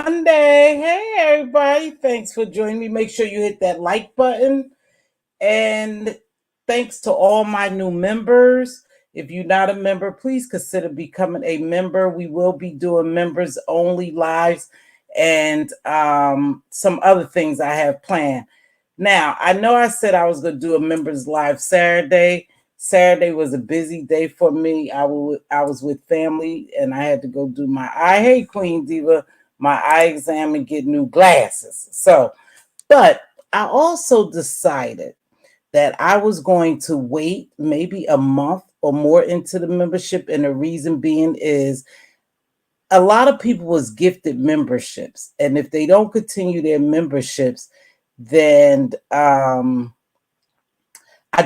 Monday. Hey, everybody. Thanks for joining me. Make sure you hit that like button. And thanks to all my new members. If you're not a member, please consider becoming a member. We will be doing members only lives and some other things I have planned. Now, I know I said I was going to do a members live Saturday. Saturday was a busy day for me. I was with family and I had to go do my eye. Hey, Queen Diva, my eye exam and get new glasses. But I also decided that I was going to wait maybe a month or more into the membership. And the reason being is a lot of people was gifted memberships. And if they don't continue their memberships, then I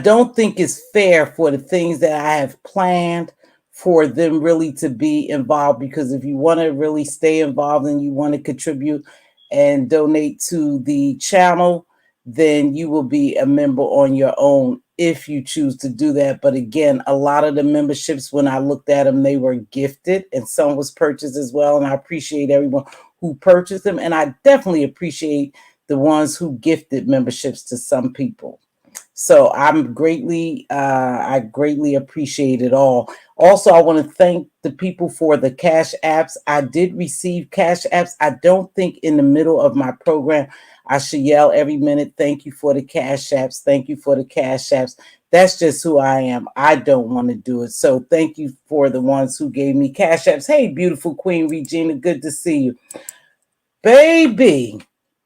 don't think it's fair for the things that I have planned for them really to be involved, because if you want to really stay involved and you want to contribute and donate to the channel, then you will be a member on your own if you choose to do that. But again, a lot of the memberships, when I looked at them, they were gifted and some was purchased as well. And I appreciate everyone who purchased them. And I definitely appreciate the ones who gifted memberships to some people. So I greatly appreciate it all. Also, I want to thank the people for the cash apps. I did receive cash apps. I don't think in the middle of my program I should yell every minute, thank you for the cash apps. Thank you for the cash apps. That's just who I am. I don't want to do it. So thank you for the ones who gave me cash apps. Hey, beautiful Queen Regina, good to see you. Baby.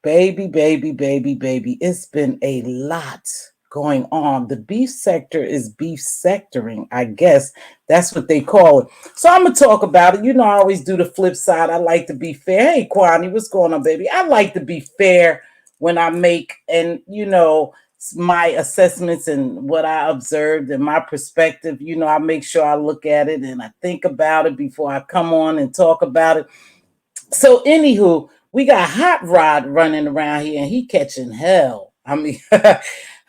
It's been a lot going on. The beef sector is beef sectoring. I guess that's what they call it. So I'm going to talk about it. You know, I always do the flip side. I like to be fair. Hey, Kwani, what's going on, baby? I like to be fair when I make, and, you know, my assessments and what I observed and my perspective. You know, I make sure I look at it and I think about it before I come on and talk about it. So, anywho, we got Hot Rod running around here and he catching hell. I mean,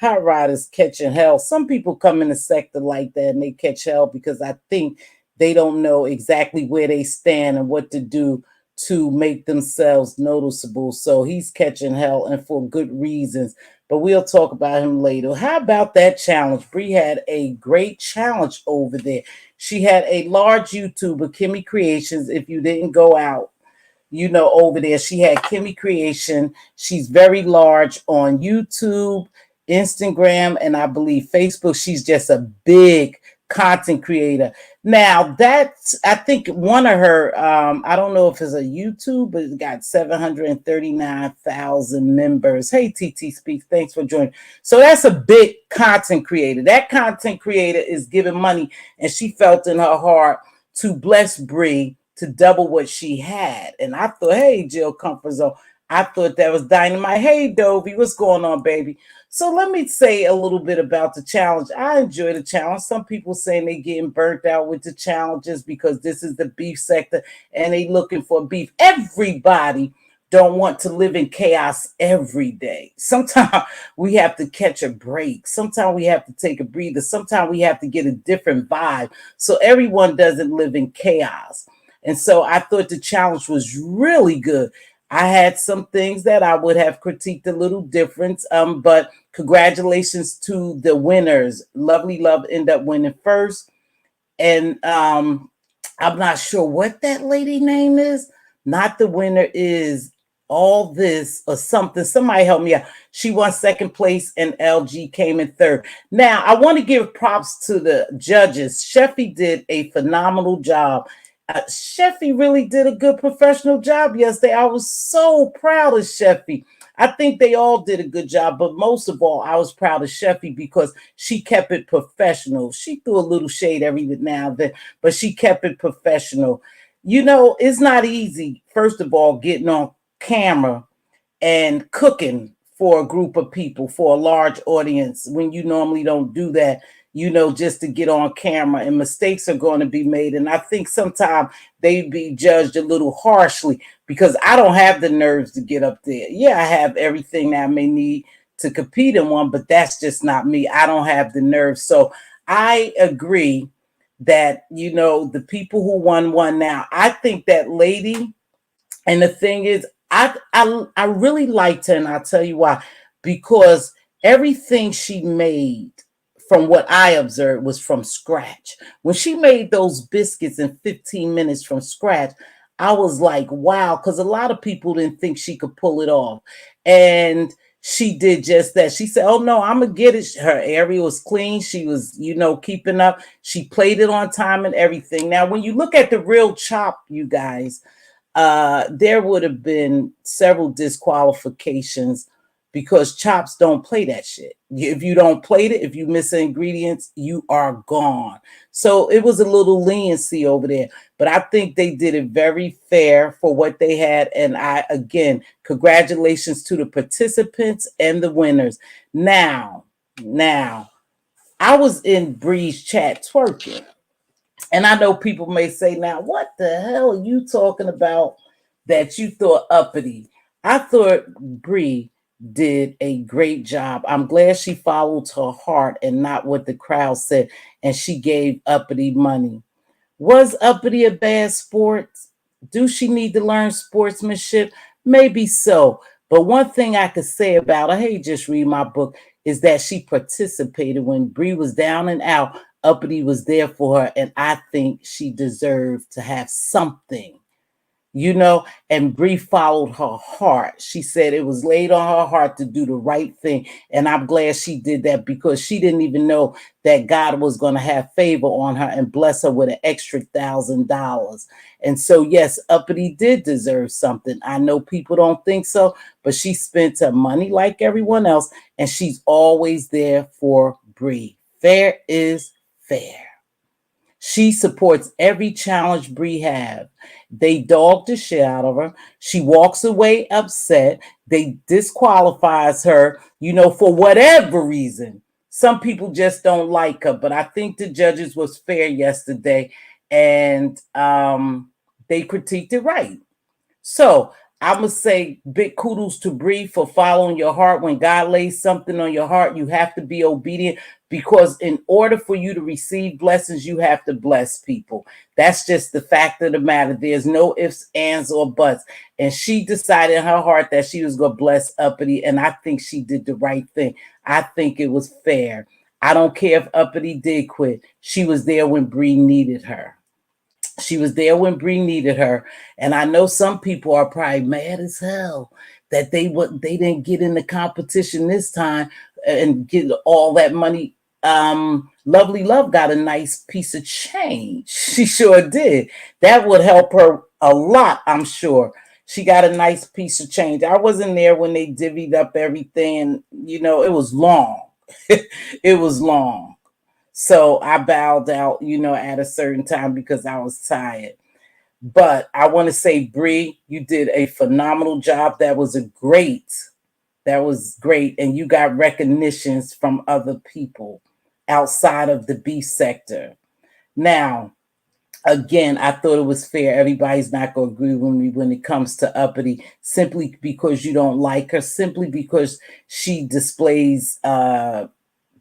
Hot Rod is catching hell. Some people come in the sector like that and they catch hell because I think they don't know exactly where they stand and what to do to make themselves noticeable. So he's catching hell, and for good reasons. But we'll talk about him later. How about that challenge? Bree had a great challenge over there. She had a large YouTuber, Kimmy Creations. If you didn't go out, you know, over there, she had Kimmy Creation. She's very large on YouTube, Instagram, and I believe Facebook. She's just a big content creator. Now that's, I think one of her, I don't know if it's a YouTube, but it's got 739,000 members. Hey, TT Speaks, thanks for joining. So that's a big content creator. That content creator is giving money, and she felt in her heart to bless Bree to double what she had. And I thought, hey, Jill Comfort Zone, I thought that was dynamite. Hey, Dovey, what's going on, baby? So let me say a little bit about the challenge. I enjoy the challenge. Some people saying they getting burnt out with the challenges because this is the beef sector and they looking for beef. Everybody don't want to live in chaos every day. Sometimes we have to catch a break. Sometimes we have to take a breather. Sometimes we have to get a different vibe. So everyone doesn't live in chaos. And so I thought the challenge was really good. I had some things that I would have critiqued a little different, but congratulations to the winners. Lovely Love ended up winning first. And I'm not sure what that lady name is. Not the winner is all this or something. Somebody help me out. She won second place and LG came in third. Now, I want to give props to the judges. Sheffy did a phenomenal job. Sheffy really did a good professional job yesterday. I was so proud of Sheffy. I think they all did a good job, but most of all, I was proud of Sheffy because she kept it professional. She threw a little shade every now and then, but she kept it professional. You know, it's not easy, first of all, getting on camera and cooking for a group of people, for a large audience, when you normally don't do that, you know, just to get on camera, and mistakes are going to be made. And I think sometimes they be judged a little harshly because I don't have the nerves to get up there. Yeah, I have everything that I may need to compete in one, but that's just not me. I don't have the nerves. So I agree that, you know, the people who won now. I think that lady, and the thing is, I really liked her, and I'll tell you why. Because everything she made, from what I observed, was from scratch. When she made those biscuits in 15 minutes from scratch, I was like, wow, because a lot of people didn't think she could pull it off. And she did just that. She said, oh no, I'm gonna get it. Her area was clean. She was, keeping up. She played it on time and everything. Now, when you look at the real chop, you guys, there would have been several disqualifications because chops don't play that shit. If you don't play it, if you miss ingredients, you are gone. So it was a little leniency over there, but I think they did it very fair for what they had. And again, congratulations to the participants and the winners. Now, I was in Bree's chat twerking. And I know people may say, now, what the hell are you talking about that you thought uppity? I thought Bree did a great job. I'm glad she followed her heart and not what the crowd said, and she gave uppity money. Was uppity a bad sport? Do she need to learn sportsmanship? Maybe so. But one thing I could say about her, hey, just read my book, is that she participated when Bree was down and out. Uppity was there for her, and I think she deserved to have something, and Bree followed her heart. She said it was laid on her heart to do the right thing, and I'm glad she did that because she didn't even know that God was going to have favor on her and bless her with an extra $1,000. And so, yes, Uppity did deserve something. I know people don't think so, but she spent her money like everyone else, and she's always there for Bree. Fair is fair. She supports every challenge Bree have. They dog the shit out of her. She walks away upset. They disqualifies her, for whatever reason. Some people just don't like her, but I think the judges was fair yesterday, and they critiqued it right. So I'm going to say big kudos to Bree for following your heart. When God lays something on your heart, you have to be obedient, because in order for you to receive blessings, you have to bless people. That's just the fact of the matter. There's no ifs, ands, or buts. And she decided in her heart that she was going to bless Uppity, and I think she did the right thing. I think it was fair. I don't care if Uppity did quit. She was there when Bree needed her. She was there when Bree needed her. And I know some people are probably mad as hell that they didn't get in the competition this time and get all that money. Lovely Love got a nice piece of change. She sure did. That would help her a lot, I'm sure. She got a nice piece of change. I wasn't there when they divvied up everything, and it was long. It was long. So I bowed out, at a certain time because I was tired. But I want to say, Bree, you did a phenomenal job. That was great. And you got recognitions from other people outside of the B sector. Now, again, I thought it was fair. Everybody's not going to agree with me when it comes to Uppity, simply because you don't like her, simply because she displays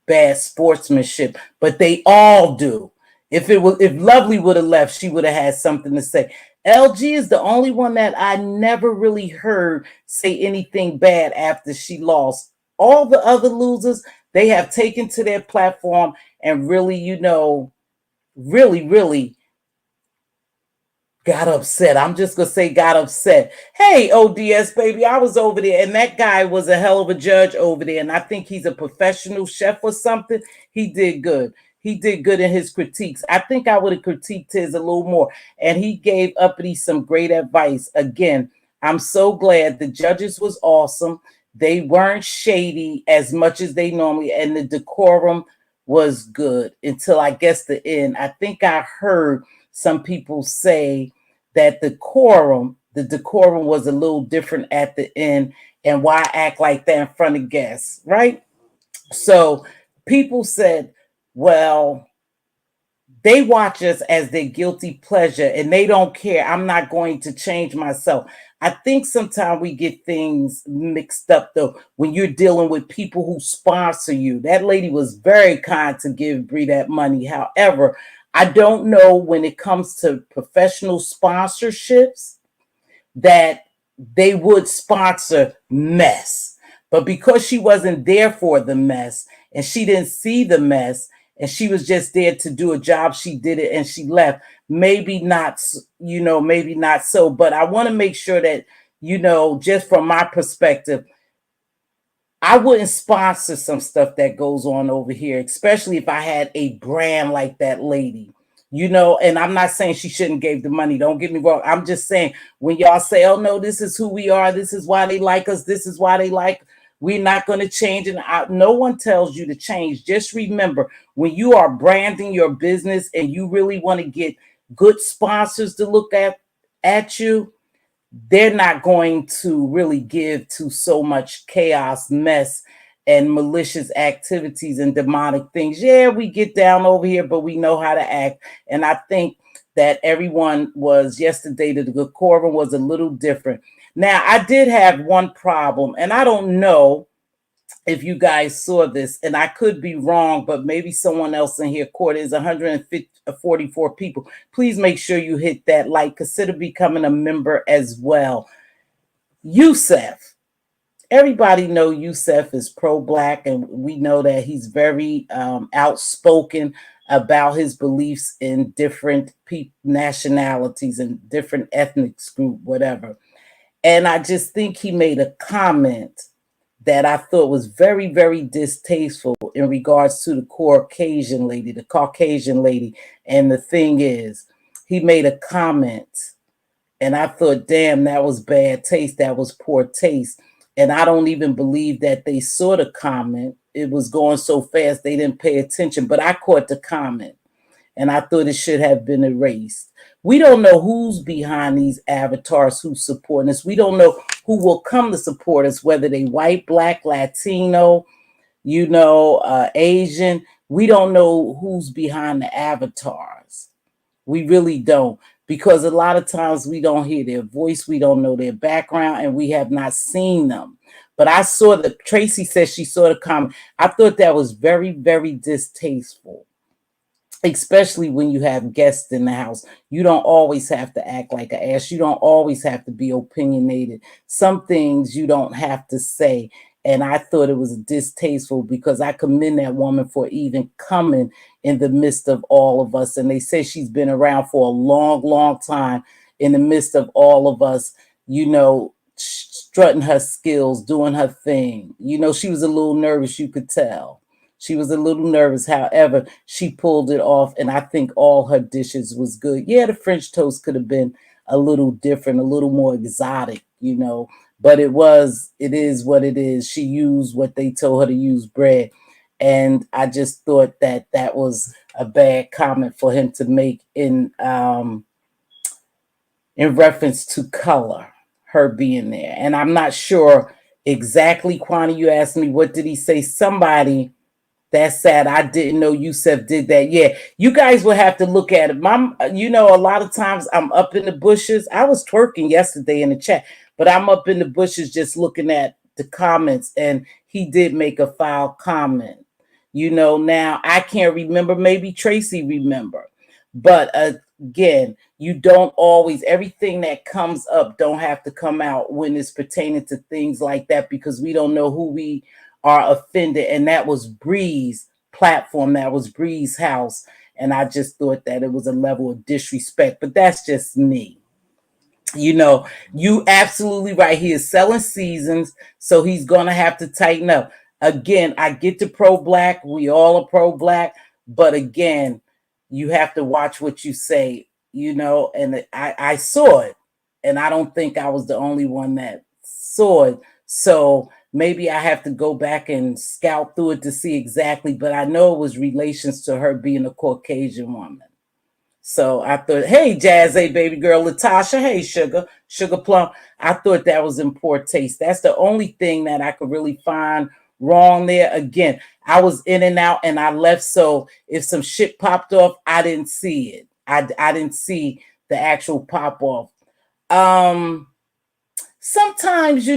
bad sportsmanship, but they all do. If Lovely would have left, she would have had something to say. LG is the only one that I never really heard say anything bad after she lost. All the other losers, they have taken to their platform and really, really got upset. I'm just going to say got upset. Hey, ODS, baby, I was over there, and that guy was a hell of a judge over there, and I think he's a professional chef or something. He did good. He did good in his critiques. I think I would have critiqued his a little more, and he gave Uppity some great advice. Again, I'm so glad the judges was awesome. They weren't shady as much as they normally, and the decorum was good until I guess the end. I think I heard some people say that the decorum was a little different at the end, and why act like that in front of guests, right? So people said, well, they watch us as their guilty pleasure and they don't care. I'm not going to change myself. I think sometimes we get things mixed up, though, when you're dealing with people who sponsor you. That lady was very kind to give Bree that money. However, I don't know when it comes to professional sponsorships that they would sponsor mess. But because she wasn't there for the mess and she didn't see the mess and she was just there to do a job, she did it and she left. Maybe not, maybe not so. But I want to make sure that, just from my perspective, I wouldn't sponsor some stuff that goes on over here, especially if I had a brand like that lady. And I'm not saying she shouldn't give the money. Don't get me wrong. I'm just saying when y'all say, oh no, this is who we are. This is why they like us. This is why they like, we're not going to change. And no one tells you to change. Just remember, when you are branding your business and you really want to get good sponsors to look at you, they're not going to really give to so much chaos, mess, and malicious activities and demonic things. Yeah, we get down over here, but we know how to act. And I think that everyone was yesterday, the decorum was a little different. Now, I did have one problem, and I don't know if you guys saw this, and I could be wrong, but maybe someone else in here caught it. Is 144 people. Please make sure you hit that like. Consider becoming a member as well. Yousef. Everybody know Yousef is pro-black, and we know that he's very outspoken about his beliefs in different nationalities and different ethnic group, whatever. And I just think he made a comment that I thought was very, very distasteful in regards to the Caucasian lady. And the thing is, he made a comment, and I thought, damn, that was bad taste. That was poor taste. And I don't even believe that they saw the comment. It was going so fast, they didn't pay attention. But I caught the comment, and I thought it should have been erased. We don't know who's behind these avatars, who's supporting us. We don't know who will come to support us, whether they white, black, Latino, Asian. We don't know who's behind the avatars. We really don't, because a lot of times we don't hear their voice, we don't know their background, and we have not seen them. But I saw that Tracy says she saw the comment. I thought that was very, very distasteful, especially when you have guests in the house. You don't always have to act like an ass. You don't always have to be opinionated. Some things you don't have to say. And I thought it was distasteful, because I commend that woman for even coming in the midst of all of us. And they say she's been around for a long, long time in the midst of all of us, strutting her skills, doing her thing. She was a little nervous, you could tell. She was a little nervous. However, she pulled it off, and I think all her dishes was good. Yeah, the French toast could have been a little different, a little more exotic, but it is what it is. She used what they told her to use, bread. And I just thought that that was a bad comment for him to make in reference to color, her being there. And I'm not sure exactly, Kwani, you asked me, what did he say? Somebody, that's sad. I didn't know Yousef did that. Yeah, you guys will have to look at it. A lot of times I'm up in the bushes. I was twerking yesterday in the chat, but I'm up in the bushes just looking at the comments, and he did make a foul comment. Now I can't remember. Maybe Tracy remember. But again, you don't always, everything that comes up don't have to come out when it's pertaining to things like that, because we don't know who we are offended. And that was Bree's platform, that was Bree's house, and I just thought that it was a level of disrespect. But that's just me. You absolutely right. He is selling seasons, so he's gonna have to tighten up. Again, I get to pro-black, we all are pro-black, but again, you have to watch what you say, and I saw it, and I don't think I was the only one that saw it. So maybe I have to go back and scout through it to see exactly, but I know it was relations to her being a Caucasian woman. So I thought, hey, Jazz, hey, baby girl, Latasha, hey, Sugar Plum. I thought that was in poor taste. That's the only thing that I could really find wrong there. Again, I was in and out and I left. So if some shit popped off, I didn't see it. I didn't see the actual pop off. Sometimes, I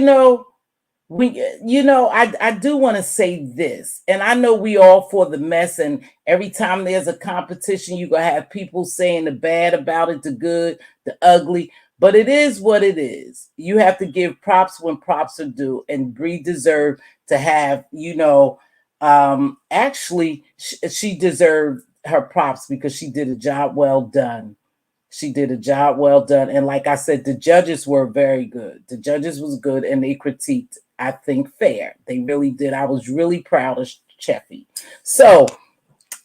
do want to say this, and I know we all for the mess, and every time there's a competition, you're gonna have people saying the bad about it, the good, the ugly. But it is what it is. You have to give props when props are due, and Bree deserved to have, actually, she deserved her props because she did a job well done. She did a job well done. And like I said, the judges were very good. The judges was good, and they critiqued, I think, fair. They really did. I was really proud of Cheffy. So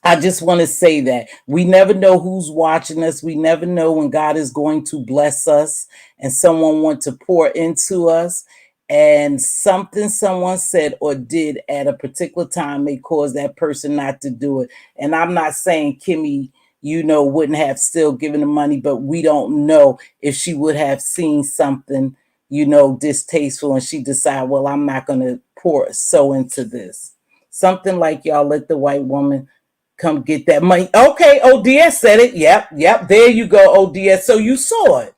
I just want to say that we never know who's watching us. We never know when God is going to bless us and someone want to pour into us. And something someone said or did at a particular time may cause that person not to do it. And I'm not saying Kimmy, wouldn't have still given the money, but we don't know if she would have seen something, distasteful, and she decide, well, I'm not going to pour so into this. Something like, y'all let the white woman come get that money. Okay, ODS said it. Yep. There you go, ODS. So you saw it.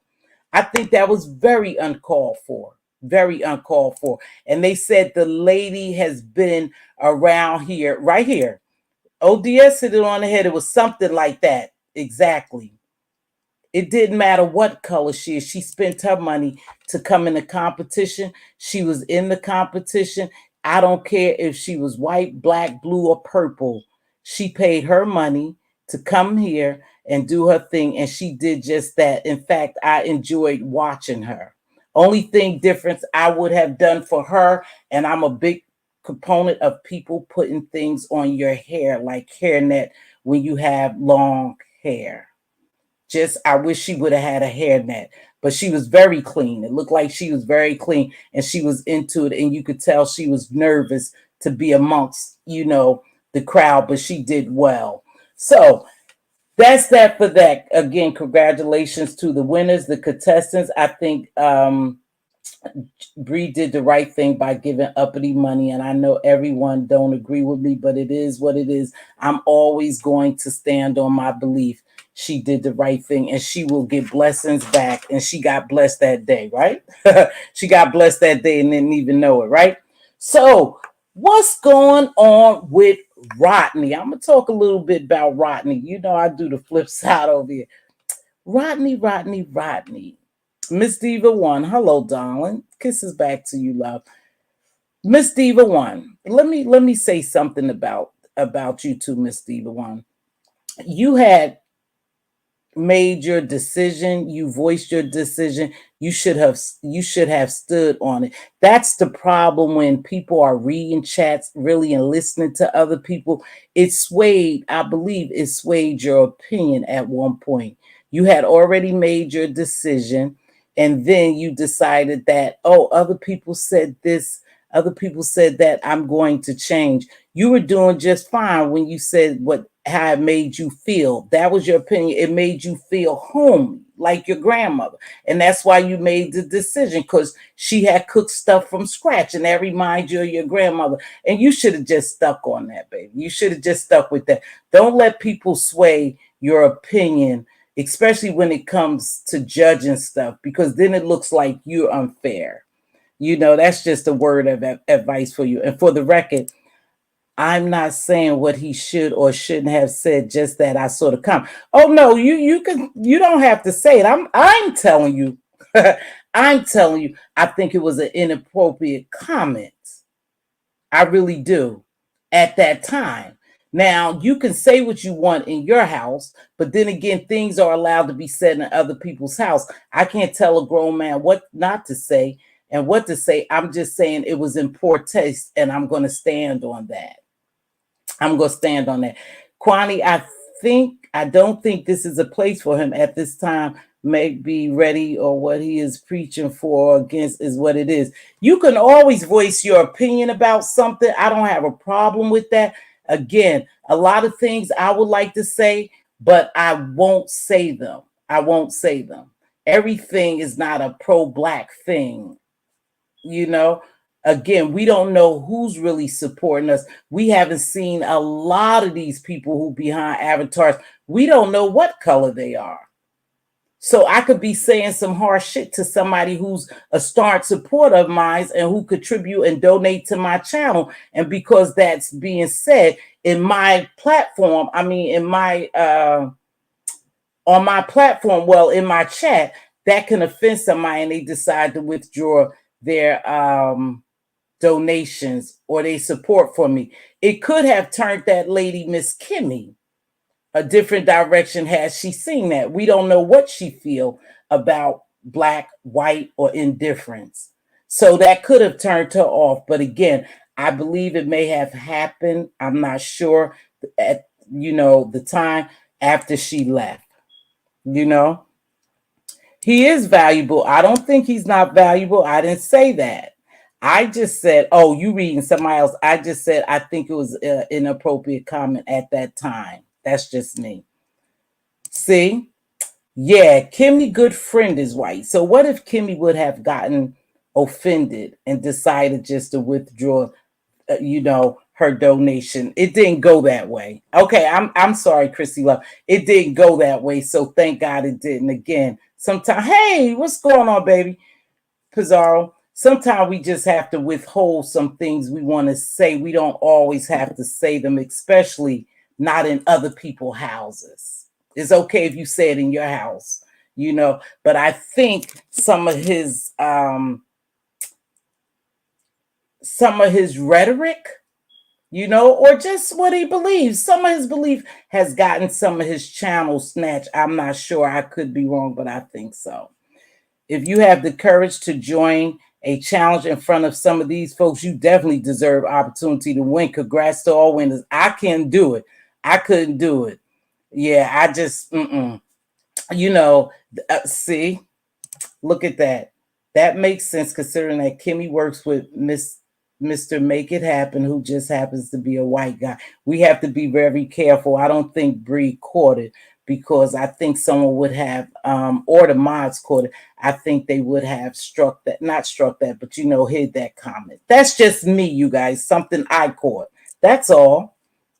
I think that was very uncalled for. Very uncalled for. And they said the lady has been around here, right here. ODS hit it on the head. It was something like that. Exactly. It didn't matter what color she is. She spent her money to come in the competition. She was in the competition. I don't care if she was white, black, blue, or purple. She paid her money to come here and do her thing, and she did just that. In fact, I enjoyed watching her. Only thing difference I would have done for her, and I'm a big component of people putting things on your hair, like hairnet when you have long hair. Just, I wish she would have had a hairnet, but she was very clean. It looked like she was very clean, and she was into it, and you could tell she was nervous to be amongst, the crowd, but she did well. So that's that for that. Again, congratulations to the winners, the contestants. I think Bree did the right thing by giving uppity money, and I know everyone don't agree with me, but it is what it is. I'm always going to stand on my belief. She did the right thing, and she will get blessings back, and she got blessed that day, right? She got blessed that day and didn't even know it, right? So what's going on with Rodney? I'm going to talk a little bit about Rodney. I do the flip side over here. Rodney. Miss Diva One. Hello, darling. Kisses back to you, love. Miss Diva One. Let me say something about you too, Miss Diva One. You had made your decision, you voiced your decision, you should have stood on it. That's the problem when people are reading chats really and listening to other people. I believe it swayed your opinion at one point. You had already made your decision, and then you decided that, oh, other people said this, other people said that, I'm going to change. You were doing just fine when you said how it made you feel. That was your opinion. It made you feel homey, like your grandmother. And that's why you made the decision, because she had cooked stuff from scratch, and that reminds you of your grandmother. And you should have just stuck on that, baby. You should have just stuck with that. Don't let people sway your opinion, especially when it comes to judging stuff, because then it looks like you're unfair. That's just a word of advice for you. And for the record, I'm not saying what he should or shouldn't have said, just that I sort of come. Oh no, you don't have to say it. I'm telling you. I'm telling you, I think it was an inappropriate comment. I really do. At that time. Now, you can say what you want in your house, but then again, things are allowed to be said in other people's house. I can't tell a grown man what not to say and what to say. I'm just saying it was in poor taste, and I'm going to stand on that. I'm going to stand on that. Kwani, I don't think this is a place for him at this time. May be ready, or what he is preaching for or against is what it is. You can always voice your opinion about something. I don't have a problem with that. Again, a lot of things I would like to say, but I won't say them. I won't say them. Everything is not a pro-black thing, Again, we don't know who's really supporting us. We haven't seen a lot of these people who behind avatars. We don't know what color they are. So I could be saying some harsh shit to somebody who's a staunch supporter of mine and who contribute and donate to my channel. And because that's being said in my platform, on my platform, well, in my chat, that can offend somebody and they decide to withdraw their donations or they support for me. It could have turned that lady, Miss Kimmy, a different direction had she seen that. We don't know what she feel about black, white, or indifference. So that could have turned her off. But again, I believe it may have happened. I'm not sure at the time after she left. He is valuable. I don't think he's not valuable. I didn't say that. I just said, oh, you reading somebody else. I just said, I think it was an inappropriate comment at that time. That's just me. See? Yeah, Kimmy, good friend, is white. So what if Kimmy would have gotten offended and decided just to withdraw, her donation? It didn't go that way. Okay, I'm sorry, Chrissy Love. It didn't go that way. So thank God it didn't. Again, sometimes, hey, what's going on, baby? Pizarro. Sometimes we just have to withhold some things we want to say. We don't always have to say them, especially not in other people's houses. It's okay if you say it in your house, but I think some of his rhetoric, or just what he believes, some of his belief has gotten some of his channel snatched. I'm not sure. I could be wrong, but I think so. If you have the courage to join a challenge in front of some of these folks, you definitely deserve opportunity to win. Congrats to all winners. I can't do it. I couldn't do it. Yeah, I just, see, look at that. That makes sense considering that Kimmy works with Mr. Make It Happen, who just happens to be a white guy. We have to be very careful. I don't think Bree caught it because I think someone would have, or the mods caught it. I think they would have not struck that, but hid that comment. That's just me, you guys. Something I caught. That's all.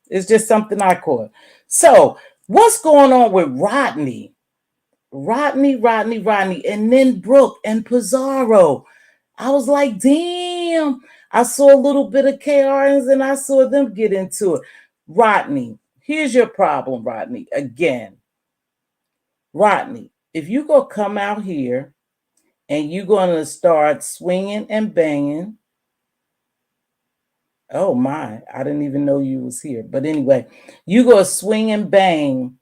It's just something I caught. So what's going on with Rodney? Rodney, and then Brooke and Pizarro. I was like, damn. I saw a little bit of KRNs and I saw them get into it. Rodney, here's your problem, Rodney. Again, Rodney, if you go come out here and you're going to start swinging and banging. Oh my, I didn't even know you was here. But anyway, you go swing and bang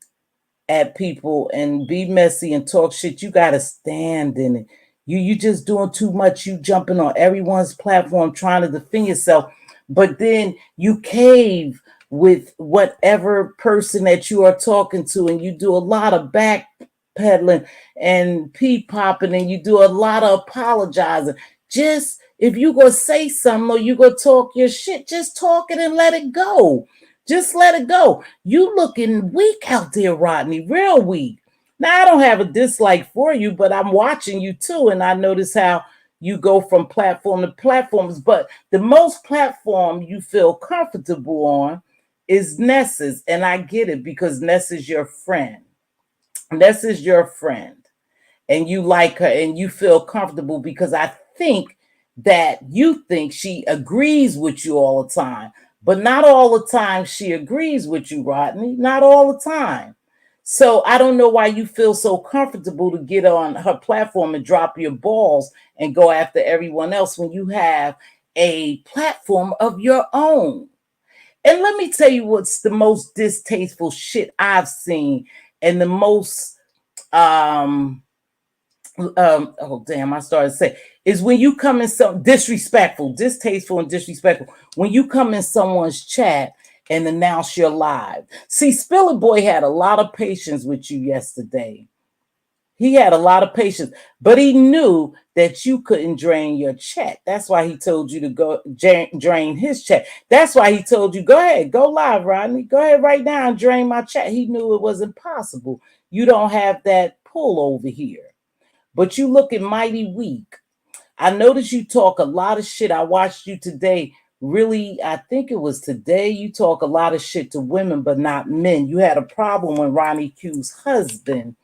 at people and be messy and talk shit. You got to stand in it. You just doing too much. You jumping on everyone's platform trying to defend yourself, but then you cave with whatever person that you are talking to, and you do a lot of backpedaling and pee-popping, and you do a lot of apologizing. Just if you gonna say something or you gonna talk your shit, just talk it and let it go. Just let it go. You looking weak out there, Rodney, real weak. Now, I don't have a dislike for you, but I'm watching you too, and I notice how you go from platform to platforms. But the most platform you feel comfortable on is Nessa's, and I get it because Nessa's your friend. Nessa's your friend, and you like her, and you feel comfortable because I think that you think she agrees with you all the time. But not all the time she agrees with you, Rodney. Not all the time. So I don't know why you feel so comfortable to get on her platform and drop your balls and go after everyone else when you have a platform of your own. And let me tell you what's the most distasteful shit I've seen, and the most oh damn, I started to say, is when you come in some distasteful and disrespectful, when you come in someone's chat and announce you're live. See, Spiller Boy had a lot of patience with you yesterday. He had a lot of patience, but he knew that you couldn't drain your chat. That's why he told you to go drain his chat. That's why he told you, go ahead, go live, Rodney. Go ahead right now and drain my chat. He knew it was impossible. You don't have that pull over here. But you looking mighty weak. I noticed you talk a lot of shit. I watched you today. Really, I think it was today. You talk a lot of shit to women, but not men. You had a problem when Ronnie Q's husband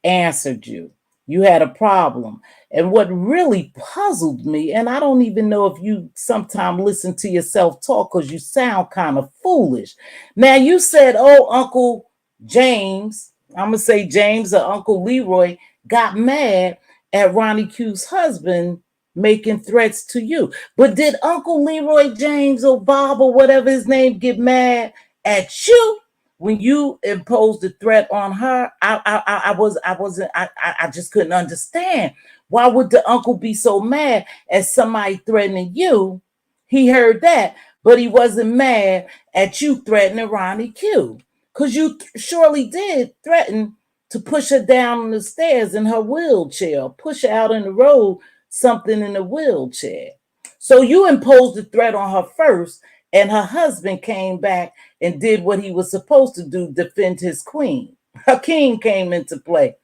answered you. You had a problem. And what really puzzled me, and I don't even know if you sometimes listen to yourself talk because you sound kind of foolish. Now, you said, oh, Uncle James, I'm going to say James or Uncle Leroy, got mad at Ronnie Q's husband making threats to you. But did Uncle Leroy James or Bob or whatever his name get mad at you when you imposed a threat on her? I just couldn't understand. Why would the uncle be so mad at somebody threatening you? He heard that, but he wasn't mad at you threatening Ronnie Q. Because you surely did threaten to push her down the stairs in her wheelchair, push her out in the road, something in the wheelchair. So you imposed a threat on her first, and her husband came back and did what he was supposed to do, defend his queen. Her king came into play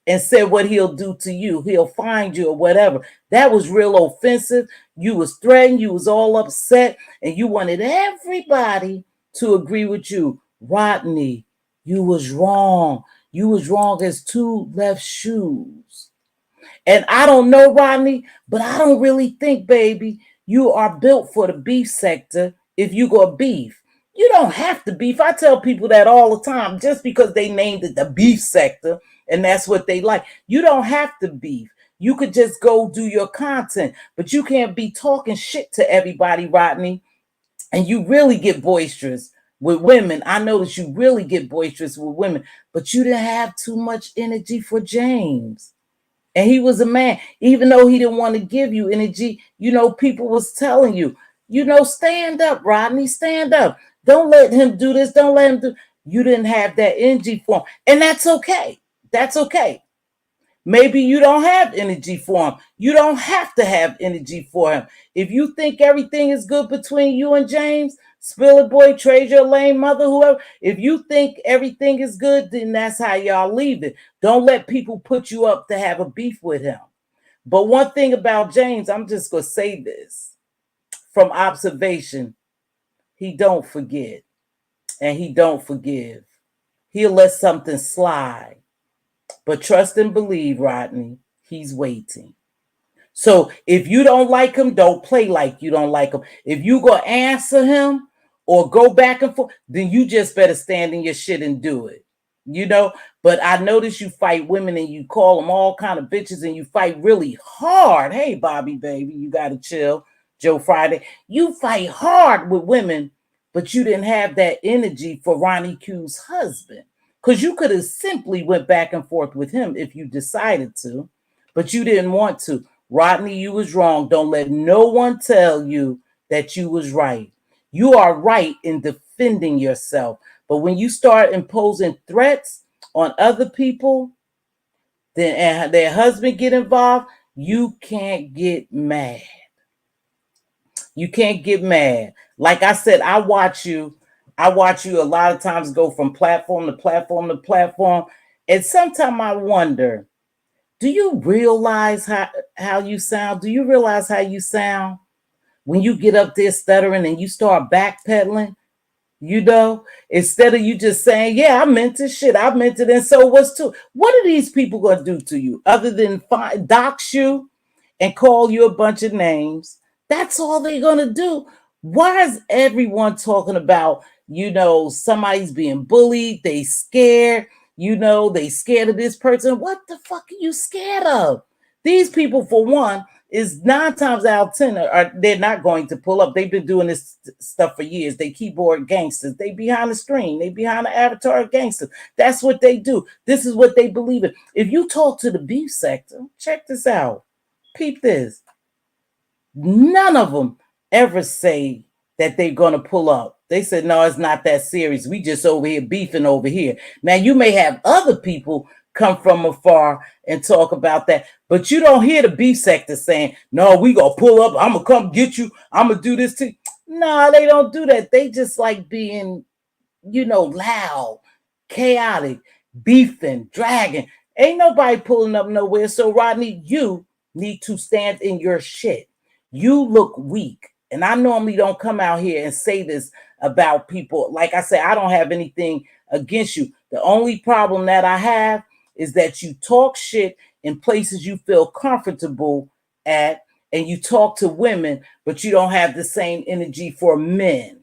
and said what he'll do to you. He'll find you or whatever. That was real offensive. You was threatened. You was all upset, and you wanted everybody to agree with you. Rodney, you was wrong. You was wrong as two left shoes. And I don't know, Rodney, but I don't really think, baby, you are built for the beef sector if you go beef. You don't have to beef. I tell people that all the time, just because they named it the beef sector and that's what they like. You don't have to beef. You could just go do your content, but you can't be talking shit to everybody, Rodney. And you really get boisterous with women. I notice you really get boisterous with women, but you didn't have too much energy for James. And he was a man, even though he didn't want to give you energy. People was telling you, stand up, Rodney, stand up. Don't let him do this. Don't let him do. You didn't have that energy for him. And that's okay. That's okay. Maybe you don't have energy for him. You don't have to have energy for him. If you think everything is good between you and James, Spill It Boy, Trade Your Lane, Mother, whoever, if you think everything is good, then that's how y'all leave it. Don't let people put you up to have a beef with him. But one thing about James, I'm just going to say this from observation, he don't forget and he don't forgive. He'll let something slide. But trust and believe, Rodney, he's waiting. So if you don't like him, don't play like you don't like him. If you go answer him or go back and forth, then you just better stand in your shit and do it. But I notice you fight women and you call them all kind of bitches and you fight really hard. Hey, Bobby, baby, you got to chill. Joe Friday, you fight hard with women, but you didn't have that energy for Ronnie Q's husband. Because you could have simply went back and forth with him if you decided to, but you didn't want to. Rodney, you was wrong. Don't let no one tell you that you was right. You are right in defending yourself. But when you start imposing threats on other people, then and their husband get involved, you can't get mad. You can't get mad. Like I said, I watch you a lot of times go from platform to platform to platform. And sometimes I wonder, do you realize how you sound? Do you realize how you sound when you get up there stuttering and you start backpedaling? Instead of you just saying, yeah, I meant it, shit, I meant it, and so what's to? What are these people going to do to you other than dox you and call you a bunch of names? That's all they're going to do. Why is everyone talking about, somebody's being bullied, they scared, they scared of this person? What the fuck are you scared of? These people, for one, is 9 times out of 10 they're not going to pull up. They've been doing this stuff for years. They keyboard gangsters. They behind the screen. They behind the avatar of gangsters. That's what they do. This is what they believe in. If you talk to the beef sector, check this out. Peep this. None of them ever say that they're going to pull up. They said, no, it's not that serious. We just over here beefing over here. Now, you may have other people come from afar and talk about that, but you don't hear the beef sector saying, no, we going to pull up. I'm going to come get you. I'm going to do this to you. No, they don't do that. They just like being, loud, chaotic, beefing, dragging. Ain't nobody pulling up nowhere. So, Rodney, you need to stand in your shit. You look weak. And I normally don't come out here and say this about people. Like I said, I don't have anything against you. The only problem that I have is that you talk shit in places you feel comfortable at, and you talk to women, but you don't have the same energy for men.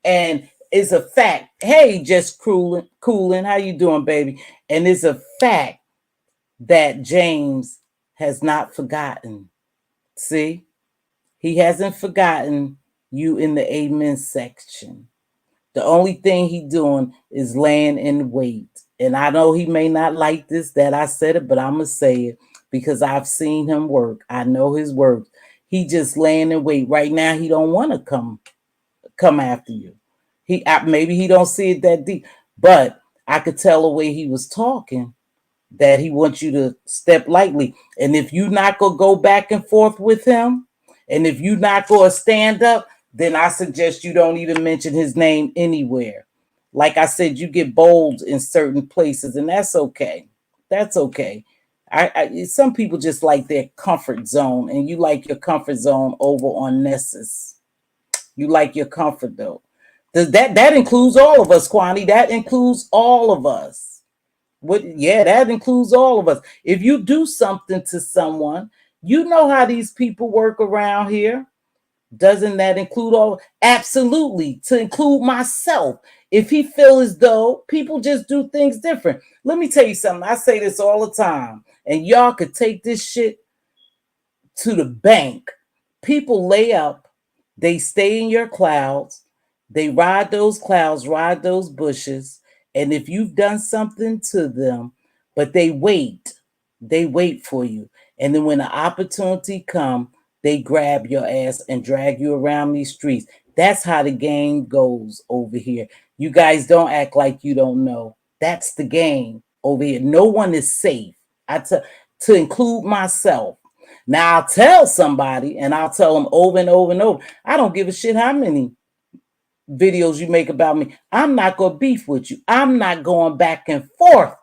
And it's a fact. Hey, just cooling. How you doing, baby? And it's a fact that James has not forgotten. See, he hasn't forgotten you in the amen section. The only thing he doing is laying in wait. And I know he may not like this that I said it, but I'm gonna say it because I've seen him work. I know his work. He just laying in wait. Right now, he don't want to come after you. Maybe he don't see it that deep, but I could tell the way he was talking that he wants you to step lightly. And if you not gonna go back and forth with him, and if you not gonna stand up, then I suggest you don't even mention his name anywhere. Like I said, you get bold in certain places, and that's okay. That's okay. Some people just like their comfort zone, and you like your comfort zone over on Nessus. You like your comfort though. That includes all of us, Kwani. That includes all of us. Yeah, that includes all of us. If you do something to someone, you know how these people work around here. Doesn't that include all? Absolutely, to include myself. If he feel as though people just do things different. Let me tell you something. I say this all the time, and y'all could take this shit to the bank. People lay up, they stay in your clouds, they ride those clouds, ride those bushes, and if you've done something to them, but they wait for you. And then when the opportunity come, they grab your ass and drag you around these streets. That's how the game goes over here. You guys don't act like you don't know. That's the game over here. No one is safe. To include myself. Now I'll tell somebody and I'll tell them over and over and over. I don't give a shit how many videos you make about me. I'm not going to beef with you. I'm not going back and forth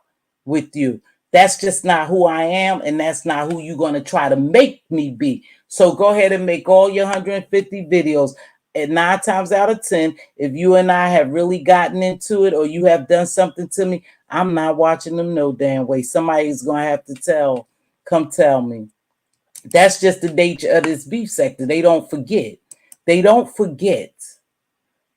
with you. That's just not who I am, and that's not who you're going to try to make me be. So go ahead and make all your 150 videos. And 9 times out of 10, if you and I have really gotten into it or you have done something to me, I'm not watching them no damn way. Somebody's going to have to come tell me. That's just the nature of this beef sector. They don't forget. They don't forget.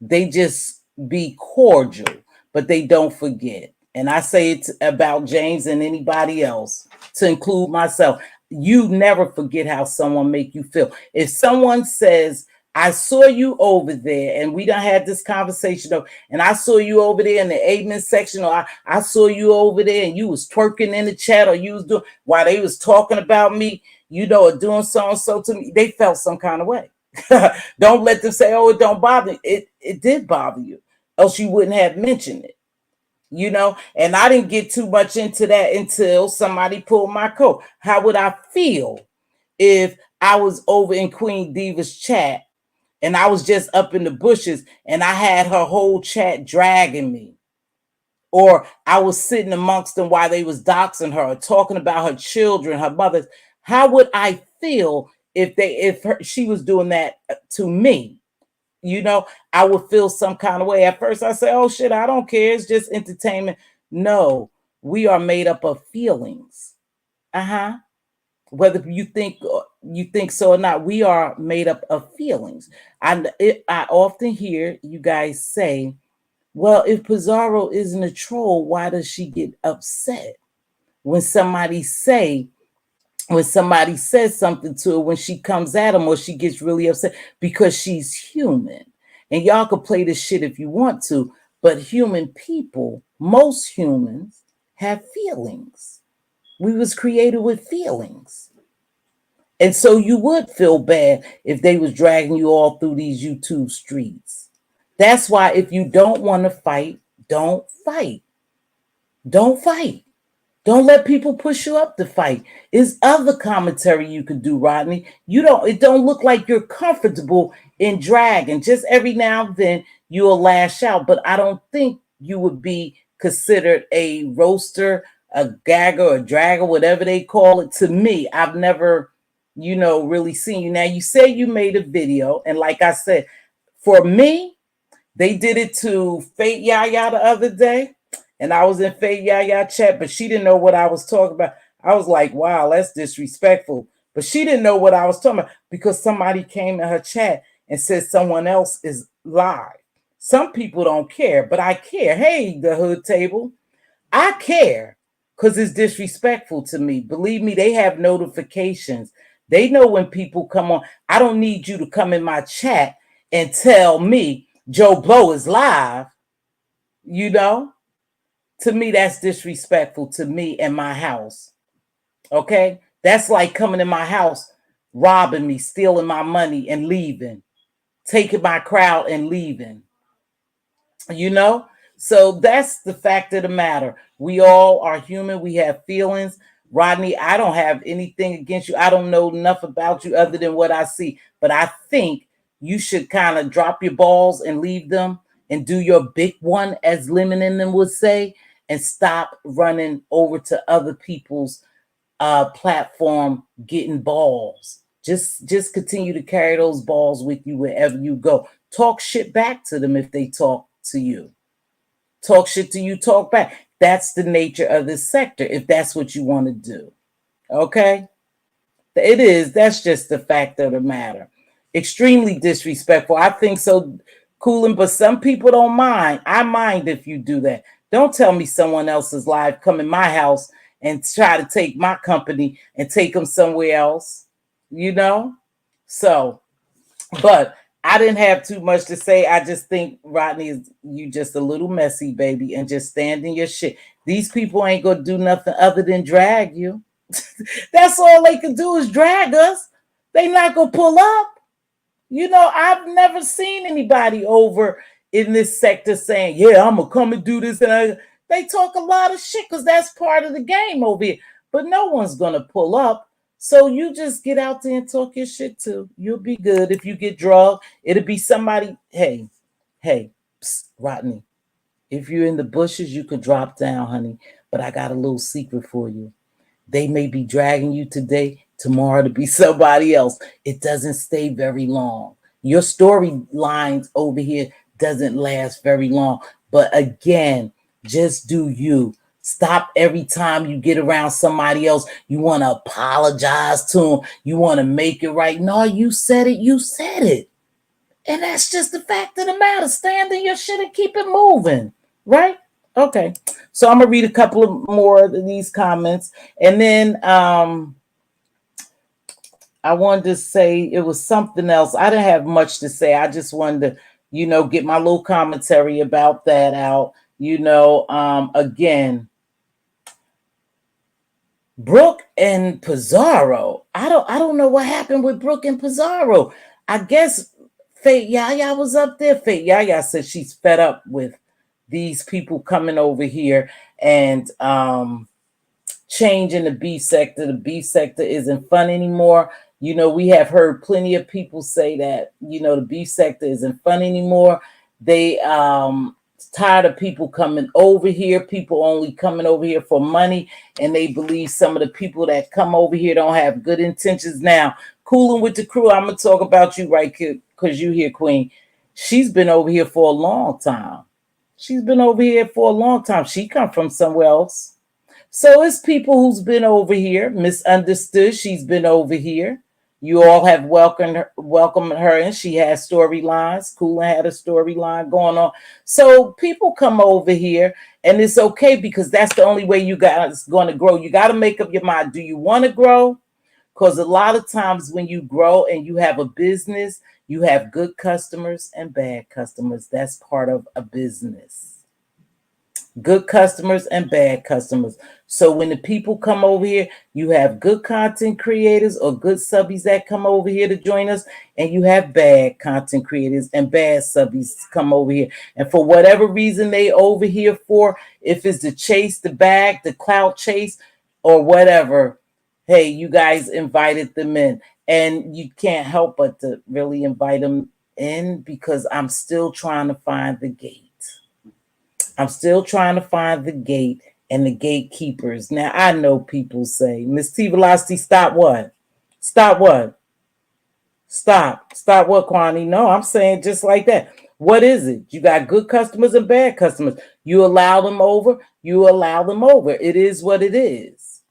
They just be cordial, but they don't forget. And I say it about James and anybody else, to include myself. You never forget how someone make you feel. If someone says, I saw you over there, and we done had this conversation, and I saw you over there in the amen section, or I saw you over there and you was twerking in the chat, or you was doing, while they was talking about me, or doing so and so to me, they felt some kind of way. Don't let them say, oh, it don't bother you. It did bother you, else you wouldn't have mentioned it. And I didn't get too much into that until somebody pulled my coat. How would I feel if I was over in Queen Diva's chat and I was just up in the bushes and I had her whole chat dragging me? Or I was sitting amongst them while they was doxing her, talking about her children, her mothers. How would I feel if she was doing that to me? I would feel some kind of way. At first I say, oh shit, I don't care. It's just entertainment. No, we are made up of feelings. Whether you think so or not, we are made up of feelings. I often hear you guys say, well, if Pizarro isn't a troll, why does she get upset when somebody says something to her, when she comes at him, or she gets really upset? Because she's human. And y'all can play this shit if you want to, but human people, most humans, have feelings. We was created with feelings. And so you would feel bad if they was dragging you all through these YouTube streets. That's why if you don't want to fight, don't fight. Don't fight. Don't let people push you up to fight. Is other commentary you could do, Rodney. It don't look like you're comfortable in drag. And just every now and then you'll lash out. But I don't think you would be considered a roaster, a gagger, a dragger, whatever they call it. To me, I've never, really seen you. Now, you say you made a video. And like I said, for me, they did it to Fate Yaya the other day. And I was in Fate Yaya chat, but she didn't know what I was talking about. I was like, wow, that's disrespectful. But she didn't know what I was talking about because somebody came in her chat and said someone else is live. Some people don't care, but I care. Hey, the hood table, I care. because it's disrespectful to me. Believe me, they have notifications. They know when people come on. I don't need you to come in my chat and tell me Joe Blow is live. You know, to me, that's disrespectful to me and my house. Okay, that's like coming in my house, robbing me, stealing my money, and leaving, taking my crowd and leaving. You know, so that's the fact of the matter. We all are human. We have feelings. Rodney, I don't have anything against you. I don't know enough about you other than what I see, but I think you should kind of drop your balls and leave them and do your big one, as Lemon in them would say, and stop running over to other people's platform getting balls. Just continue to carry those balls with you wherever you go. Talk shit back to them if they talk to you. Talk shit to you, talk back. That's the nature of this sector, if that's what you want to do. Okay? It is. That's just the fact of the matter. Extremely disrespectful. I think so, Cooling, but some people don't mind. I mind if you do that. Don't tell me someone else's live, come in my house and try to take my company and take them somewhere else. You know? So, but I didn't have too much to say. I just think, Rodney, is you just a little messy, baby, and just stand in your shit. These people ain't gonna do nothing other than drag you. That's all they can do is drag us. They not gonna pull up. You know, I've never seen anybody over in this sector saying, yeah, I'm gonna come and do this. And they talk a lot of shit because that's part of the game over here. But no one's gonna pull up. So you just get out there and talk your shit too. You'll be good. If you get drugged, it'll be somebody. Hey, psst, Rodney, if you're in the bushes, you could drop down, honey. But I got a little secret for you. They may be dragging you today, tomorrow to be somebody else. It doesn't stay very long. Your storylines over here doesn't last very long. But again, just do you. Stop every time you get around somebody else. You want to apologize to them. You want to make it right. No, you said it. You said it. And that's just the fact of the matter. Stand in your shit and keep it moving. Right? Okay. So I'm going to read a couple of more of these comments. And then I wanted to say it was something else. I didn't have much to say. I just wanted to, get my little commentary about that out. Again, Brooke and Pizarro. I don't know what happened with Brooke and Pizarro. I guess Fate Yaya was up there. Fate Yaya said she's fed up with these people coming over here and changing the beef sector. The beef sector isn't fun anymore. We have heard plenty of people say that, the beef sector isn't fun anymore. They tired of people coming over here, people only coming over here for money, and they believe some of the people that come over here don't have good intentions. Now, Cooling with the Crew, I'm going to talk about you right here because you here, Queen. She's been over here for a long time. She's been over here for a long time. She come from somewhere else. So it's people who's been over here, misunderstood. She's been over here. You all have welcomed her, and she has storylines. Cooling had a storyline going on. So people come over here, and it's okay because that's the only way you guys going to grow. You got to make up your mind. Do you want to grow? Because a lot of times when you grow and you have a business, you have good customers and bad customers. That's part of a business. Good customers and bad customers. So when the people come over here, you have good content creators or good subbies that come over here to join us, and you have bad content creators and bad subbies come over here. And for whatever reason they over here for, if it's to chase the bag, the clout chase, or whatever, hey, you guys invited them in. And you can't help but to really invite them in because I'm still trying to find the gate. I'm still trying to find the gate and the gatekeepers. Now, I know people say, Mz.Teavalocity, stop what? Stop what? Stop what, Kwani? No, I'm saying just like that. What is it? You got good customers and bad customers. You allow them over. You allow them over. It is what it is.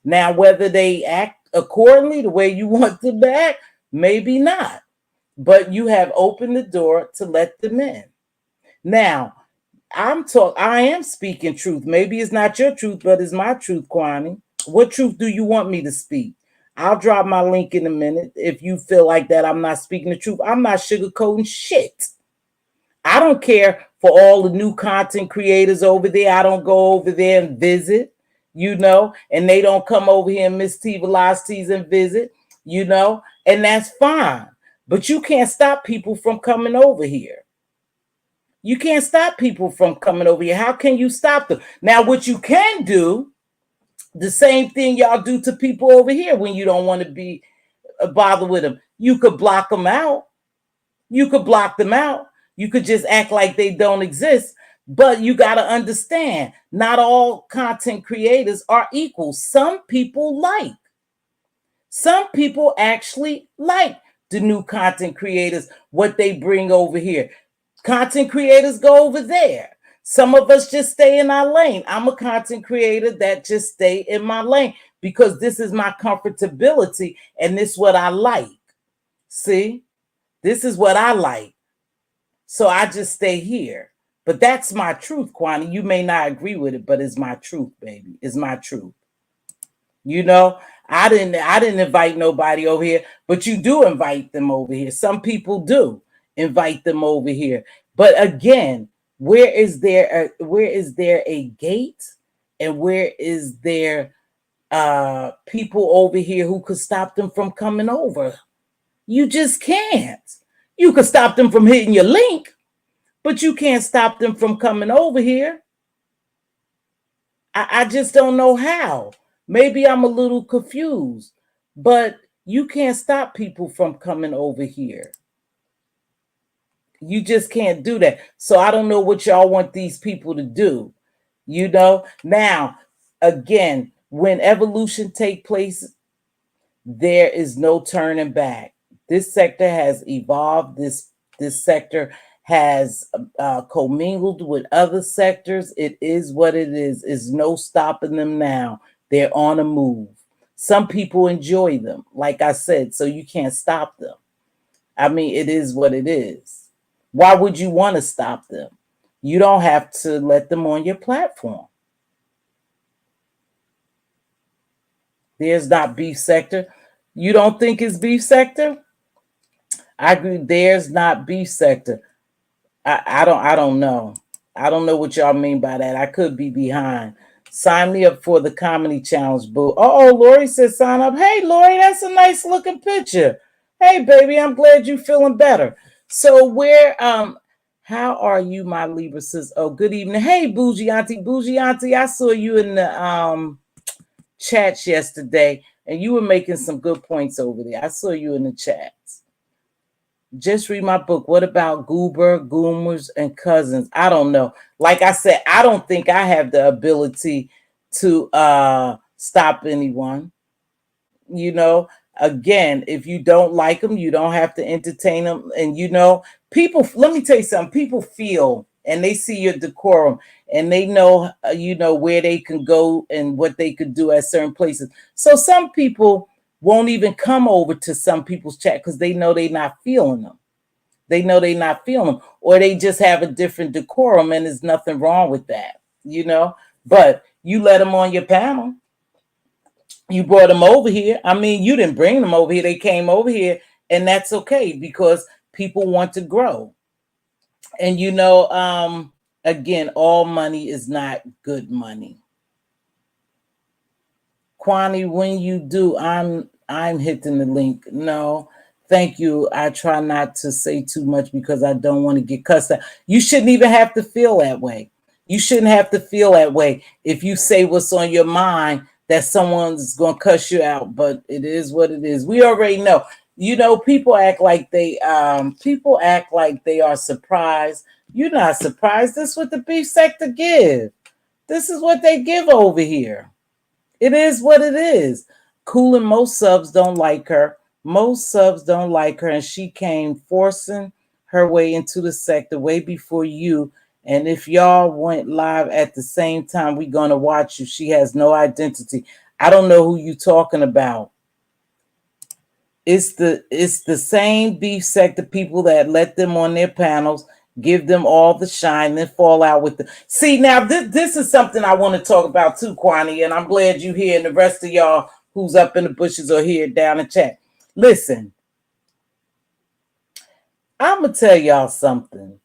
Now, whether they act accordingly the way you want them to act, maybe not. But you have opened the door to let them in. Now, I am speaking truth. Maybe it's not your truth, but it's my truth, Kwani. What truth do you want me to speak? I'll drop my link in a minute. If you feel like that I'm not speaking the truth, I'm not sugarcoating shit. I don't care for all the new content creators over there. I don't go over there and visit, and they don't come over here and Mz.Teavalocities and visit, and that's fine. But you can't stop people from coming over here. You can't stop people from coming over here. How can you stop them? Now, what you can do, the same thing y'all do to people over here when you don't want to be bothered with them. You could block them out. You could block them out. You could just act like they don't exist. But you got to understand, not all content creators are equal. Some people actually like the new content creators, what they bring over here. Content creators go over there. Some of us just stay in our lane. I'm a content creator that just stay in my lane because this is my comfortability and this is what I like. See, this is what I like. So I just stay here. But that's my truth, Kwani. You may not agree with it, but it's my truth, baby. It's my truth. I didn't invite nobody over here, but you do invite them over here. Some people do invite them over here. But again, where is there a gate, and where is there people over here who could stop them from coming over? You just can't. You could stop them from hitting your link, but you can't stop them from coming over here. I just don't know how. Maybe I'm a little confused, but you can't stop people from coming over here. You just can't do that. So I don't know what y'all want these people to do. Now, again, when evolution take place, there is no turning back. This sector has evolved. This sector has commingled with other sectors. It is what it is. There's no stopping them now. They're on a move. Some people enjoy them, like I said, so you can't stop them. I mean, it is what it is. Why would you want to stop them? You don't have to let them on your platform. There's not beef sector. You don't think it's beef sector? I agree. There's not beef sector. I don't know. I don't know what y'all mean by that. I could be behind. Sign me up for the comedy challenge, boo. Oh, Lori says sign up. Hey, Lori, that's a nice looking picture. Hey, baby, I'm glad you're feeling better. So how are you, my Libra sis? Oh, good evening. Hey, Bougie Auntie, I saw you in the chats yesterday, and you were making some good points over there. I saw you in the chats. Just read my book. What about goomers, and cousins? I don't know. Like I said, I don't think I have the ability to stop anyone. Again, if you don't like them, you don't have to entertain them. And people, let me tell you something. People feel, and they see your decorum, and they know, where they can go and what they could do at certain places. So some people won't even come over to some people's chat because they know they're not feeling them. They know they're not feeling them, or they just have a different decorum, and there's nothing wrong with that, But you let them on your panel. You brought them over here. I mean, you didn't bring them over here. They came over here, and that's okay because people want to grow. And again, all money is not good money. Kwani, when you do, I'm hitting the link. No, thank you. I try not to say too much because I don't want to get cussed out. You shouldn't even have to feel that way. You shouldn't have to feel that way if you say what's on your mind that someone's going to cuss you out, but it is what it is. We already know. People act like they are surprised. You're not surprised. This is what the beef sector give. This is what they give over here. It is what it is. Cool, and most subs don't like her. And she came forcing her way into the sector way before you. And if y'all went live at the same time, we're going to watch you. She has no identity. I don't know who you talking about. It's the same beef sector people that let them on their panels give them all the shine, then fall out with the. See, now this is something I want to talk about too, Kwani, and I'm glad you here and the rest of y'all who's up in the bushes or here down in chat. Listen, I'm gonna tell y'all something.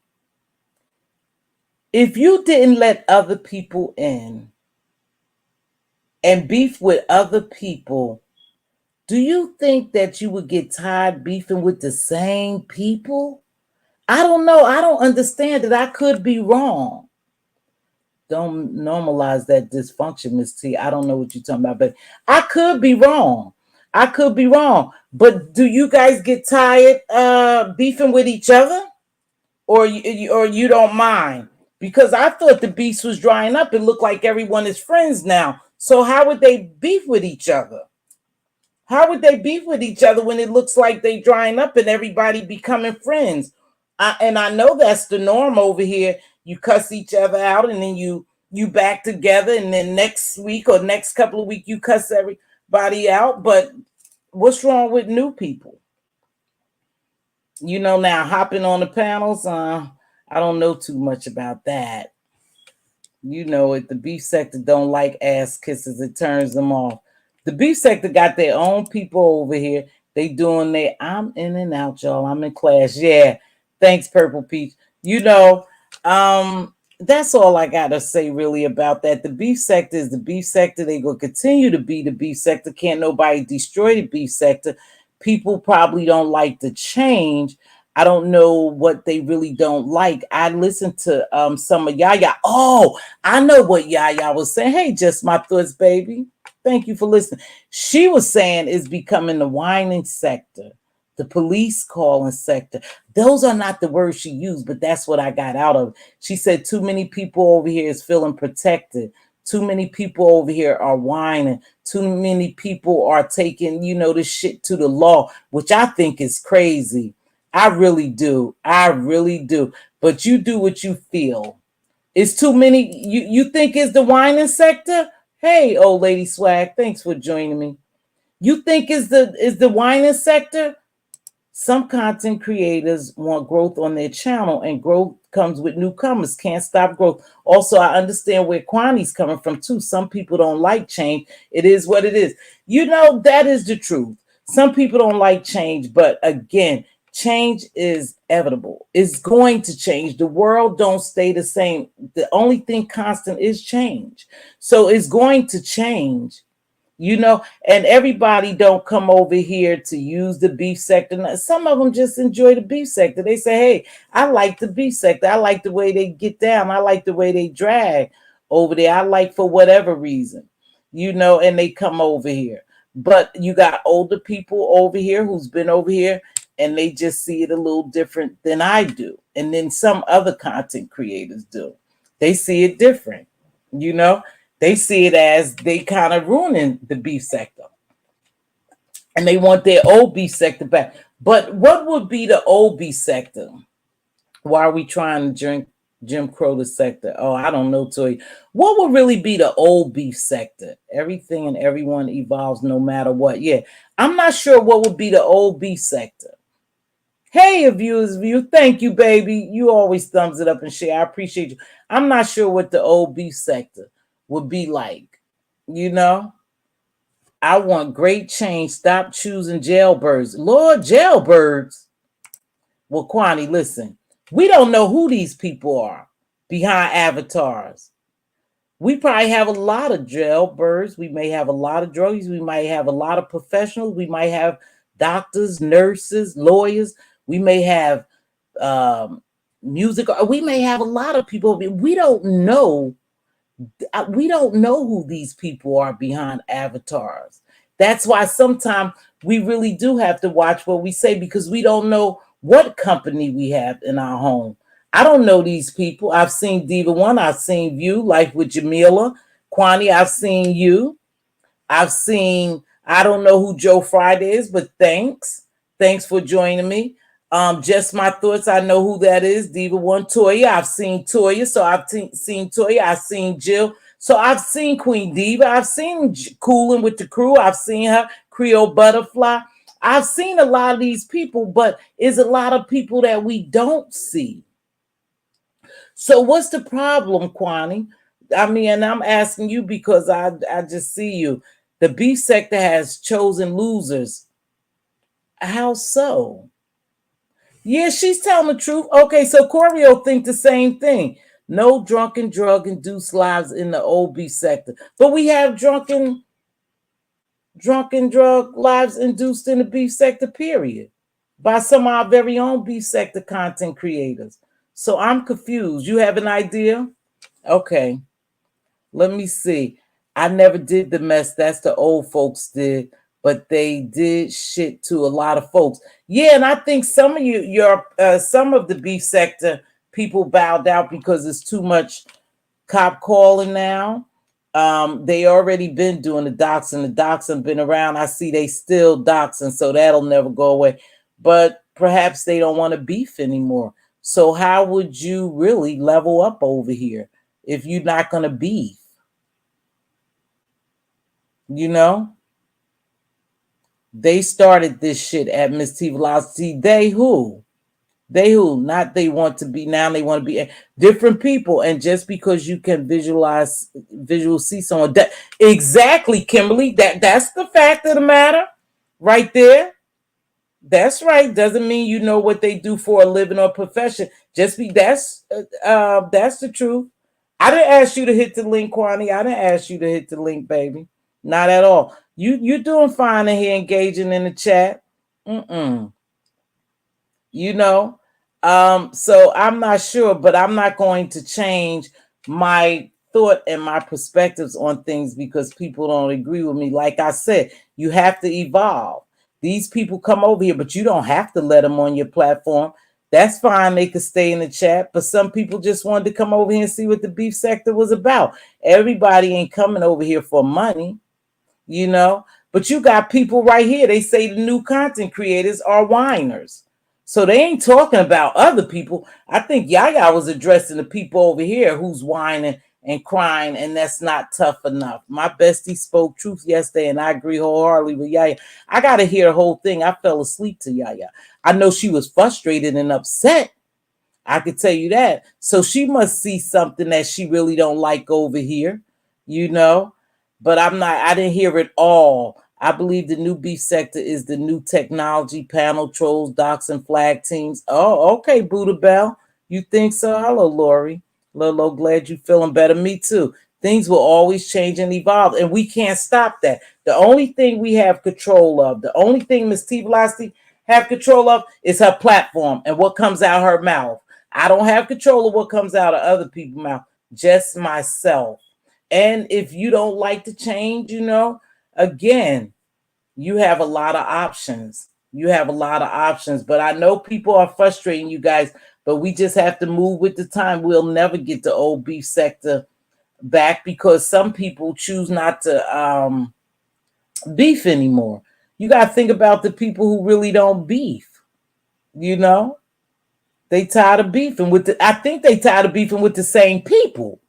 If you didn't let other people in and beef with other people, do you think that you would get tired beefing with the same people? I don't know. I don't understand it. I could be wrong. Don't normalize that dysfunction, Miss T. I don't know what you're talking about, but I could be wrong. I could be wrong. But do you guys get tired beefing with each other? Or you don't mind? Because I thought the beef was drying up. It looked like everyone is friends now. So how would they beef with each other? How would they beef with each other when it looks like they drying up and everybody becoming friends? And I know that's the norm over here. You cuss each other out and then you back together, and then next week or next couple of weeks you cuss everybody out. But what's wrong with new people? You know, now hopping on the panels, I don't know too much about that. You know it. The beef sector don't like ass kisses. It turns them off. The beef sector got their own people over here. They doing their, I'm in and out, y'all. I'm in class. Yeah. Thanks, Purple Peach. You know, that's all I got to say really about that. The beef sector is the beef sector. They will continue to be the beef sector. Can't nobody destroy the beef sector. People probably don't like the change. I don't know what they really don't like. I listened to some of Yaya. Oh, I know what Yaya was saying. Hey, just my thoughts, baby. Thank you for listening. She was saying it's becoming the whining sector, the police calling sector. Those are not the words she used, but that's what I got out of it. She said too many people over here is feeling protected. Too many people over here are whining. Too many people are taking, this shit to the law, which I think is crazy. I really do. I really do. But you do what you feel. It's too many. You think it's the whining sector? Hey, old lady swag, thanks for joining me. You think is the whining sector? Some content creators want growth on their channel, and growth comes with newcomers. Can't stop growth. Also, I understand where Kwani's coming from too. Some people don't like change. It is what it is. That is the truth. Some people don't like change, but again, change is inevitable. It's going to change. The world don't stay the same. The only thing constant is change. So it's going to change. And everybody don't come over here to use the beef sector. Some of them just enjoy the beef sector. They say, hey, I like the beef sector. I like the way they get down. I like the way they drag over there. I like for whatever reason, and they come over here. But you got older people over here who's been over here, and they just see it a little different than I do. And then some other content creators do. They see it different, They see it as they kind of ruining the beef sector. And they want their old beef sector back. But what would be the old beef sector? Why are we trying to drink Jim Crow the sector? Oh, I don't know, Toy. What would really be the old beef sector? Everything and everyone evolves no matter what. Yeah, I'm not sure what would be the old beef sector. Hey, a viewer's view. Thank you, baby. You always thumbs it up and share. I appreciate you. I'm not sure what the old beef sector would be like. I want great change. Stop choosing jailbirds. Lord, jailbirds. Well, Kwani, listen. We don't know who these people are behind avatars. We probably have a lot of jailbirds. We may have a lot of druggies. We might have a lot of professionals. We might have doctors, nurses, lawyers. We may have music. We may have a lot of people. We don't know. We don't know who these people are behind avatars. That's why sometimes we really do have to watch what we say, because we don't know what company we have in our home. I don't know these people. I've seen Diva One. I've seen you, Life with Jamila. Kwani, I've seen you. I've seen, I don't know who Joe Friday is, but thanks. Thanks for joining me. Just my thoughts. I know who that is. Diva One, Toya. I've seen Toya, so I've seen Toya. I've seen Jill, so I've seen Queen Diva. I've seen Cooling with the Crew. I've seen her, Creole Butterfly. I've seen a lot of these people, but it's a lot of people that we don't see. So what's the problem, Kwani? I mean, and I'm asking you because I just see you. The beef sector has chosen losers. How so? Yeah, she's telling the truth. Okay, so Corio think the same thing. No drunken drug-induced lives in the old beef sector. But we have drunken drug lives induced in the beef sector, period. By some of our very own beef sector content creators. So I'm confused. You have an idea? Okay. Let me see. I never did the mess. That's the old folks did, but they did shit to a lot of folks. Yeah, and I think some of some of the beef sector people bowed out because it's too much cop calling now. They already been doing the doxing. The doxing been around. I see they still doxing, so that'll never go away. But perhaps they don't want to beef anymore. So how would you really level up over here if you're not gonna beef? You know, they started this shit at Mz.Teavalocity. They who? They who? Not they want to be now. They want to be different people. And just because you can visual see someone, that exactly, Kimberly. That's the fact of the matter, right there. That's right. Doesn't mean you know what they do for a living or profession. Just be that's the truth. I didn't ask you to hit the link, Kwani. I didn't ask you to hit the link, baby. Not at all. You're doing fine in here, engaging in the chat. You know, so I'm not sure, but I'm not going to change my thought and my perspectives on things because people don't agree with me. Like I said, you have to evolve. These people come over here, but you don't have to let them on your platform. That's fine. They could stay in the chat, but some people just wanted to come over here and see what the beef sector was about. Everybody ain't coming over here for money, you know. But you got people right here. They say the new content creators are whiners. So they ain't talking about other people. I think Yaya was addressing the people over here who's whining and crying, and that's not tough enough. My bestie spoke truth yesterday, and I agree wholeheartedly with Yaya. I got to hear the whole thing. I fell asleep to Yaya. I know she was frustrated and upset. I could tell you that. So she must see something that she really don't like over here, you know. But I didn't hear it all. I believe the new beef sector is the new technology, panel trolls, docs, and flag teams. Oh, okay, Buddha Bell. You think so? Hello, Lori. Lolo, glad you feeling better. Me too. Things will always change and evolve, and we can't stop that. The only thing we have control of, the only thing Mz.Teavalocity have control of is her platform and what comes out her mouth. I don't have control of what comes out of other people's mouth, just myself. And if you don't like to change, you know, again, you have a lot of options. You have a lot of options, but I know people are frustrating you guys, but we just have to move with the time. We'll never get the old beef sector back because some people choose not to beef anymore. You got to think about the people who really don't beef, you know? They tired of beefing with I think they tired of beefing with the same people.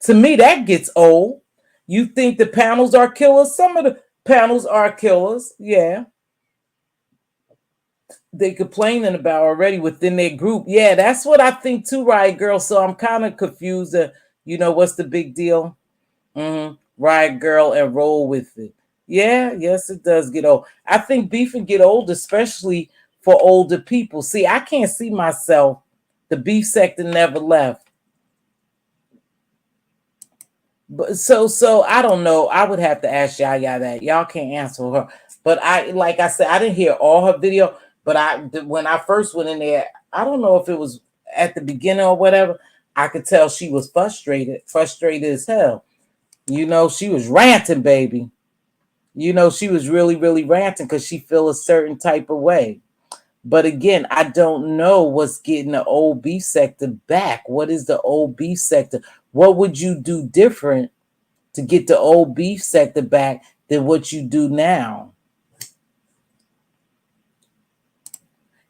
To me, that gets old. You think the panels are killers? Some of the panels are killers, yeah. They complaining about already within their group. Yeah, that's what I think too, Riot Girl. So I'm kind of confused. You know, what's the big deal? Riot Girl, and roll with it. Yeah, yes, it does get old. I think beefing get old, especially for older people. See, I can't see myself. The beef sector never left. But so I don't know. I would have to ask Yaya that. Y'all can't answer her. But like I said, I didn't hear all her video. But when I first went in there, I don't know if it was at the beginning or whatever. I could tell she was frustrated as hell. You know, she was ranting, baby. You know, she was really, really ranting because she feel a certain type of way. But again, I don't know what's getting the old beef sector back. What is the old beef sector? What would you do different to get the old beef sector back than what you do now?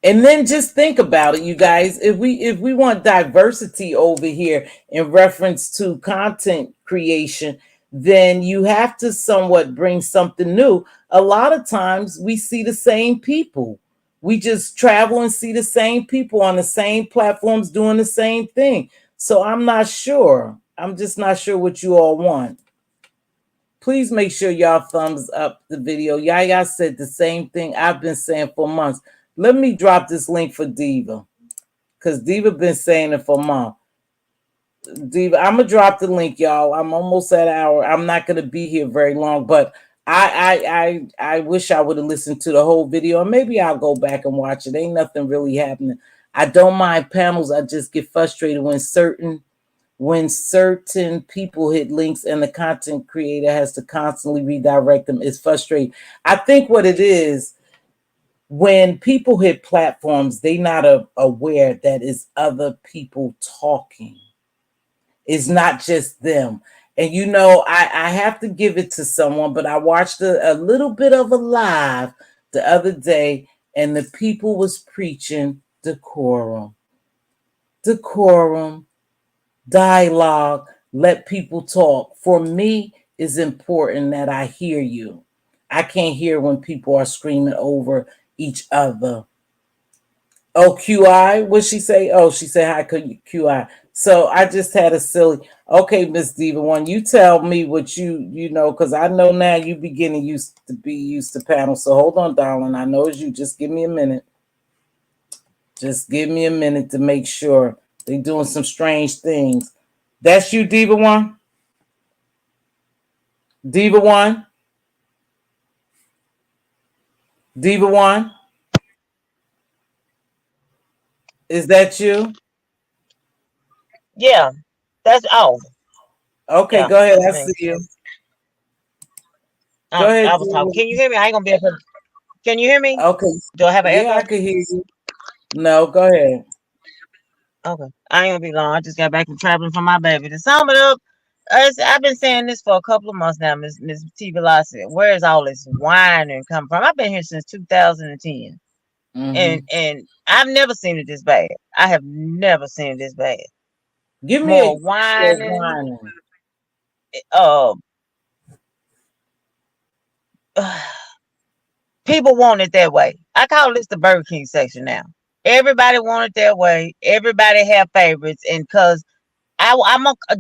And then just think about it, you guys. If we want diversity over here in reference to content creation, then you have to somewhat bring something new. A lot of times we see the same people. We just travel and see the same people on the same platforms doing the same thing. So I'm not sure. I'm just not sure what you all want. Please make sure y'all thumbs up the video. Yaya said the same thing I've been saying for months. Let me drop this link for Diva, because Diva been saying it for months. Diva, I'm gonna drop the link, y'all. I'm almost at an hour. I'm not gonna be here very long, but I wish I would have listened to the whole video, and maybe I'll go back and watch it. Ain't nothing really happening. I don't mind panels. I just get frustrated when certain people hit links and the content creator has to constantly redirect them. It's frustrating. I think what it is, when people hit platforms, they not aware that it's other people talking. It's not just them. And I have to give it to someone, but I watched a little bit of a live the other day, and the people was preaching decorum. Decorum, dialogue, let people talk. For me, it's important that I hear you. I can't hear when people are screaming over each other. Oh, QI, what she say? Oh, she said hi, QI. So I just had a silly. Okay, Miss Diva One, you tell me what you know, because I know now you beginning used to panel. So hold on, darling. I know it's you. Just give me a minute. Just give me a minute to make sure they doing some strange things. That's you, Diva One? Diva One? Diva One? Is that you? Yeah, that's all. Okay, Yeah, go ahead. that's I me. see you. Go ahead, I was talking. Diva. Can you hear me? I ain't gonna be able to. Can you hear me? Okay. Do I have an Yeah, I echo? can hear you. No, go ahead. Okay. I ain't gonna be long. I just got back from traveling for my baby. To sum it up, I've been saying this for a couple of months now, Mz.Teavalocity. Where is all this whining coming from? I've been here since 2010, Mm-hmm. and I've never seen it this bad. I have never seen it this bad. Give me a More example of whining. whining. Uh, People want it that way. I call this the Burger King section now. Everybody want it that way. Everybody have favorites, and cause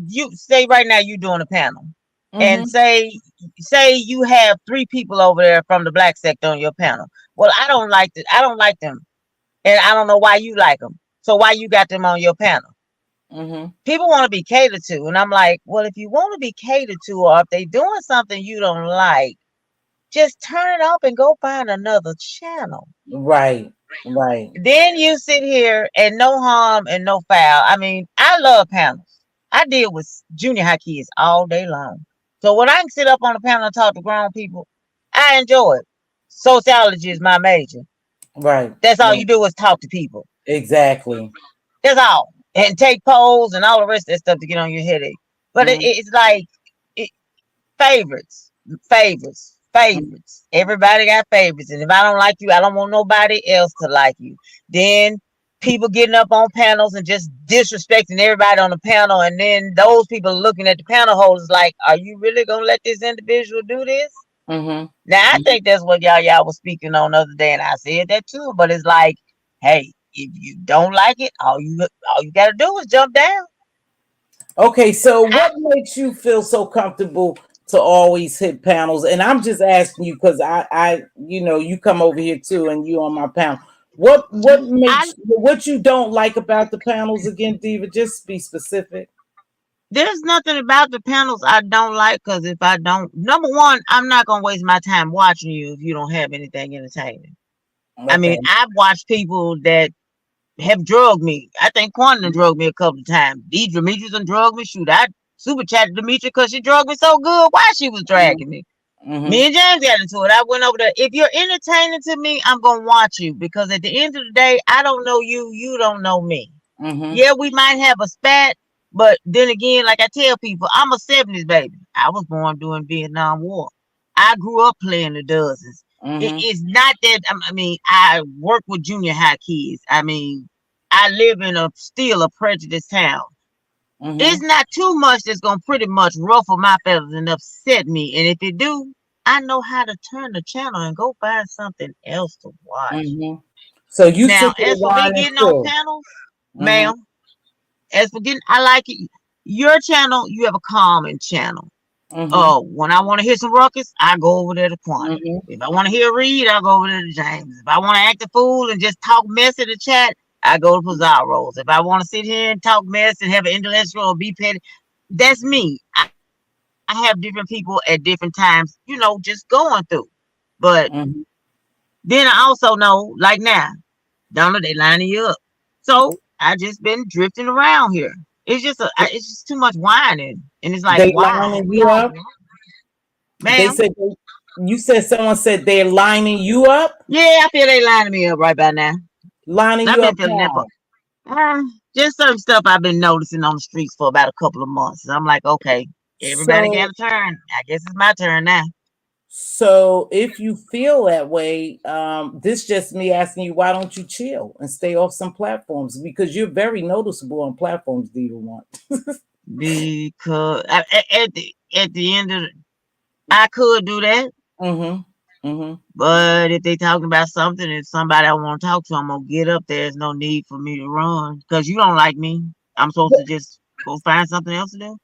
you say right now you doing a panel, and Mm-hmm. say you have three people over there from the black sector on your panel. Well, I don't like them, and I don't know why you like them. So why you got them on your panel? Mm-hmm. People want to be catered to, and I'm like, well, if you want to be catered to, or if they doing something you don't like, just turn it off and go find another channel. Right. Right. Then you sit here and no harm and no foul. I mean, I love panels. I deal with junior high kids all day long. So when I can sit up on a panel and talk to grown people, I enjoy it. Sociology is my major. Right. That's all Right. you do is talk to people. Exactly. That's all. And take polls and all the rest of that stuff to get on your headache. But Mm-hmm. it's like it, favorites, Mm-hmm. favorites. Everybody got favorites, and if I don't like you, I don't want nobody else to like you. Then people getting up on panels and just disrespecting everybody on the panel, and then those people looking at the panel holders like, "Are you really gonna let this individual do this?" Mm-hmm. Now I think that's what y'all was speaking on the other day, and I said that too. But it's like, hey, if you don't like it, all you gotta do is jump down. Okay, so what makes you feel so comfortable to always hit panels? And I'm just asking you because you come over here too, and you on my panel. What I makes what you don't like about the panels again, Diva? Just be specific. There's nothing about the panels I don't like, because if I don't, number one, I'm not gonna waste my time watching you if you don't have anything entertaining. I Okay. mean, I've watched people that have drugged me. I think Quantum drugged me a couple of times. Demetrius done drugged me. Shoot, I super chatted Demetrius because she drugged me so good. Why she was dragging me? Mm-hmm. Me and James got into it. I went over there. If you're entertaining to me, I'm gonna watch you, because at the end of the day, I don't know you. You don't know me. Mm-hmm. Yeah, we might have a spat, but then again, like I tell people, I'm a 70s baby. I was born during Vietnam War. I grew up playing the dozens. Mm-hmm. It's not that I mean, I work with junior high kids. I mean, I live in a still a prejudiced town. Mm-hmm. It's not too much that's gonna pretty much ruffle my feathers and upset me. And if it do, I know how to turn the channel and go find something else to watch. Mm-hmm. So you Now, sick of the as for me whining getting on too? panels, Mm-hmm. ma'am, as for getting, I like it. Your channel, you have a calming channel. Mm-hmm. When I want to hear some ruckus, I go over there to Quanta. Mm-hmm. If I want to hear Reed, I go over there to James. If I want to act a fool and just talk mess in the chat, I go to Pizarro's. If I want to sit here and talk mess and have an intellectual or be petty, that's me. I have different people at different times, just going through. But Mm-hmm. then I also know, like now, Donna, they lining you up. So I just been drifting around here. It's just too much whining, and it's like, They why? lining We you all, up. They ma'am. said you said someone said they're lining you up. Yeah, I feel they lining me up right by now. Lining I've you been up feeling that for how? just certain stuff I've been noticing on the streets for about a couple of months. And I'm like, okay, everybody got So a turn. I guess it's my turn now. so if you feel that way, this just me asking you, why don't you chill and stay off some platforms? Because you're very noticeable on platforms, Diva One. Because at the end of I could do that, Mm-hmm. Mm-hmm. but if they talking about something and somebody I want to talk to, I'm gonna get up. There's no need for me to run because you don't like me. I'm supposed to just go find something else to do.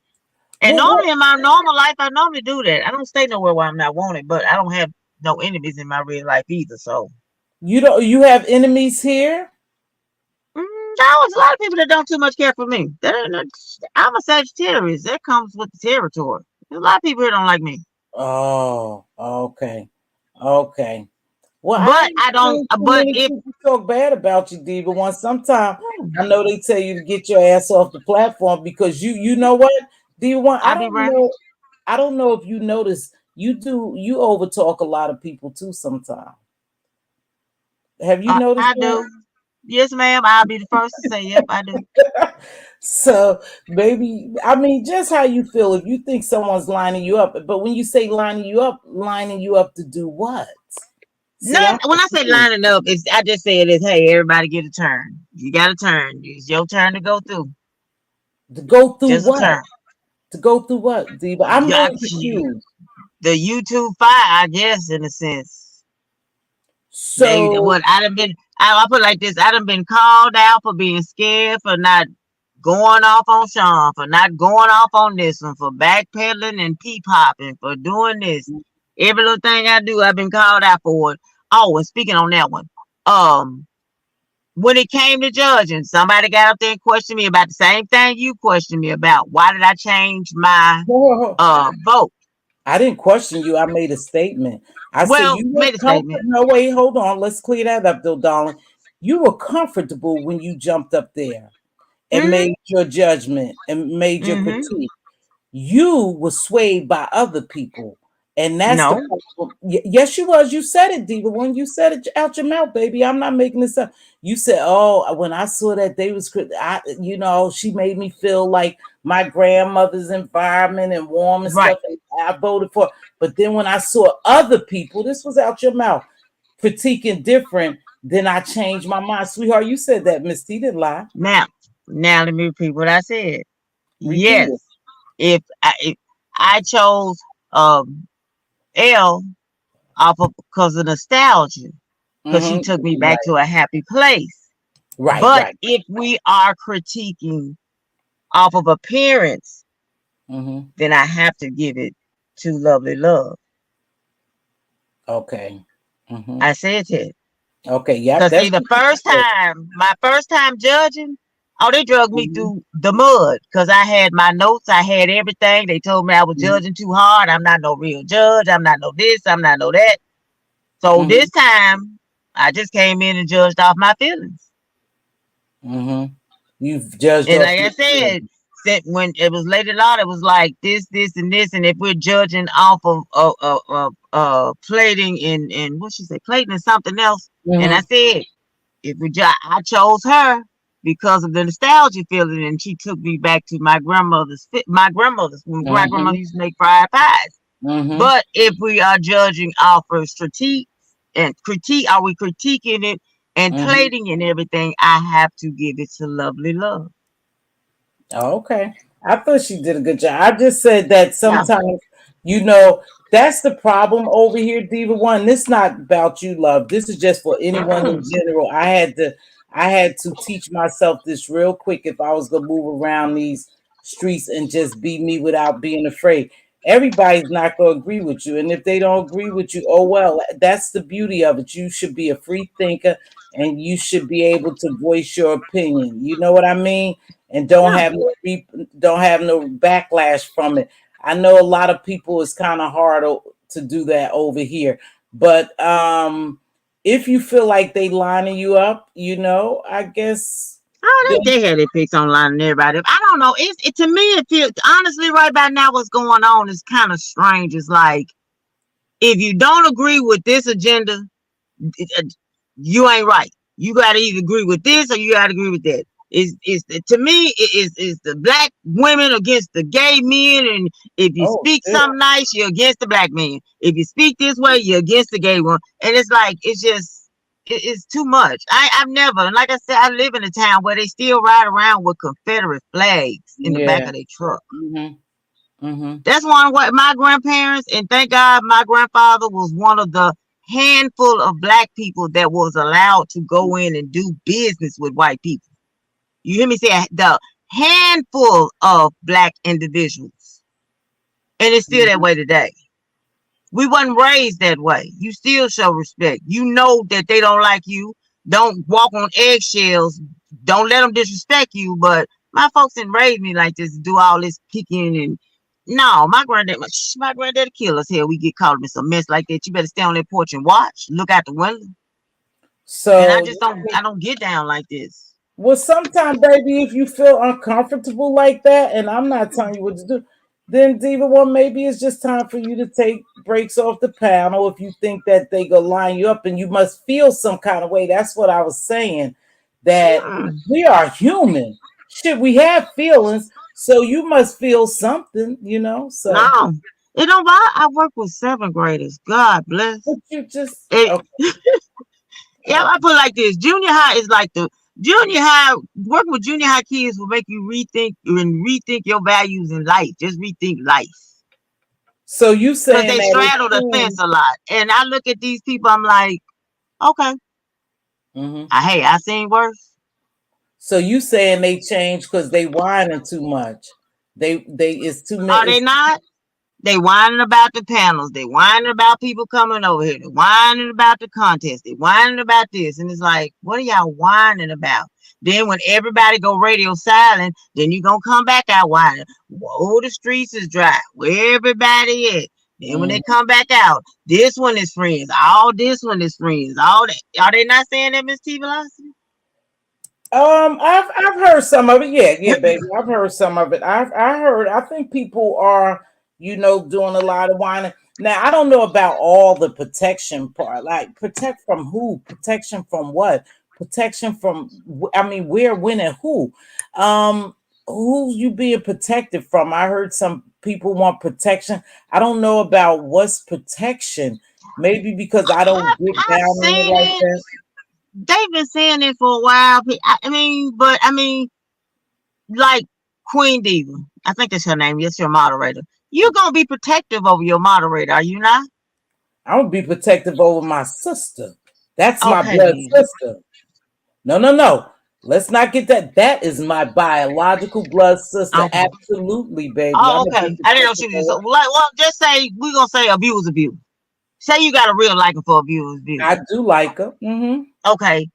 And What normally in my normal life, I normally do that. I don't stay nowhere where I'm not wanted, but I don't have no enemies in my real life either. So you have enemies here? there's a lot of people that don't too much care for me. I'm a Sagittarius. That comes with the territory. There's a lot of people here don't like me, Oh, okay. Okay. Well, I but ain't I don't. seen too But many if people talk bad about you, Diva One. Sometimes I know they tell you to get your ass off the platform because you know what, Diva One. I be right, I don't know if you notice you over talk a lot of people too sometimes. Have you noticed I do. Yes, ma'am. I'll be the first to say, yep, I do. that? So maybe I mean just how you feel if you think someone's lining you up, but when you say lining you up to do what? See, None. I'm When I say confused. lining up, I just say it is. Hey, everybody get a turn. You got a turn. It's your turn to go through. To go through Just a what? turn. To go through what, Diva? I'm Got really you. confused. The YouTube fire, I guess, in a sense. So, What I done been. I put it like this. I done been called out for being scared, for not going off on Sean, for not going off on this one, for backpedaling and peep hopping, for doing this. Every little thing I do, I've been called out for it. Oh, and speaking on that one, um, when it came to judging, somebody got up there and questioned me about the same thing you questioned me about. Why did I change my vote? I didn't question you. I made a statement. I said Well, you were made a comfortable. statement. No, wait, hold on. Let's clear that up, though, darling. You were comfortable when you jumped up there and Mm-hmm. made your judgment and made your Mm-hmm. critique. You were swayed by other people. And that's the No. problem. Yes, you was. You said it, Diva. When you said it out your mouth, baby, I'm not making this up. You said, "Oh, when I saw that they was, she made me feel like my grandmother's environment and warm and Right. stuff. And I voted for." But then when I saw other people, this was out your mouth, critiquing different, then I changed my mind, sweetheart. You said that, Miss T didn't lie. Now let me repeat what I said. Repeat Yes, it. if I chose um L off of because of nostalgia, because she took me back Right, to a happy place. right, But right. if we are critiquing off of appearance, Mm-hmm. then I have to give it to Lovely Love. Okay. Mm-hmm. I said that. Okay. Yep. Because see, That's what you said. my first time judging, oh, they drug me Mm-hmm. through the mud because I had my notes, I had everything. They told me I was judging too hard. I'm not no real judge. I'm not no this. I'm not no that. So Mm-hmm. this time, I just came in and judged off my feelings. Mm-hmm. You've judged And off like I your said, feelings. when it was late at night, it was like this, and this. And if we're judging off of plating and what she say, plating and something else, and I Mm-hmm. said, I chose her because of the nostalgia feeling, and she took me back to my grandmother's when my Mm-hmm. grandmother used to make fried pies. Mm-hmm. But if we are judging off of are we critiquing it and Mm-hmm. plating and everything? I have to give it to Lovely Love. Oh, okay. I thought she did a good job. I just said that Yeah. sometimes, you know, that's the problem over here, Diva One. This not about you, love. This is just for anyone in general. I had to teach myself this real quick if I was gonna move around these streets and just be me without being afraid. Everybody's not gonna agree with you, and if they don't agree with you, oh well. That's the beauty of it. You should be a free thinker, and you should be able to voice your opinion. You know what I mean? And Yeah. don't have no backlash from it. I know a lot of people it's kind of hard to do that over here, but if you feel like they lining you up, I guess. Oh, they had their picks online and everybody. I don't know. To me, it feels honestly right about now. What's going on is kind of strange. It's like if you don't agree with this agenda, you ain't right. You got to either agree with this or you got to agree with that. To me is the black women against the gay men, and if you speak something nice, you're against the black men. If you speak this way, you're against the gay one, and it's like it's too much. I've never, and like I said, I live in a town where they still ride around with Confederate flags in the back of their truck. That's one of what my grandparents, and thank God my grandfather was one of the handful of black people that was allowed to go in and do business with white people. You hear me say the handful of black individuals, and it's still that way today. We wasn't raised that way. You still show respect. You know that they don't like you. Don't walk on eggshells. Don't let them disrespect you. But my folks didn't raise me like this to do all this picking and no. My granddad kill us here. We get caught in some mess like that. You better stay on that porch and watch. Look out the window. So and I don't get down like this. Well, sometimes, baby, if you feel uncomfortable like that, and I'm not telling you what to do, then Diva One, maybe it's just time for you to take breaks off the panel if you think that they go line you up and you must feel some kind of way. That's what I was saying. That we are human. Shit, we have feelings, so you must feel something, So no, it don't bother. I work with 7th graders. God bless. But you just okay. Yeah, I put it like this. Junior high is like the junior high. Working with junior high kids will make you rethink your values in life. Just rethink life. So you saying because they straddle the fence a lot, and I look at these people. I'm like, okay, I seen worse. So you saying they changed because they whining too much? They it's too many. Are they not? They whining about the panels. They whining about people coming over here. They whining about the contest. They whining about this. And it's like, what are y'all whining about? Then when everybody go radio silent, then you going to come back out whining. Whoa, the streets is dry. Where everybody at? Then when they come back out, this one is friends. All this one is friends. All that. Are they not saying that, Mz.Teavalocity? I've heard some of it. Yeah, baby. I've heard some of it. I think people are, doing a lot of whining. Now, I don't know about all the protection part. Like, protect from who? Protection from what? Protection from, where, when, and who? Who you being protected from? I heard some people want protection. I don't know about what's protection. Maybe because I don't get down in it like that. They've been saying it for a while. Like Queen Diva, I think that's her name. Yes, your moderator. You're gonna be protective over your moderator, are you not? I'm gonna be protective over my sister. That's my blood sister. No. Let's not get that. That is my biological blood sister. Okay. Absolutely, baby. Oh, okay. I didn't know she was well, just say we're gonna say abuse. Say you got a real liking for abuse. I do like her. Okay.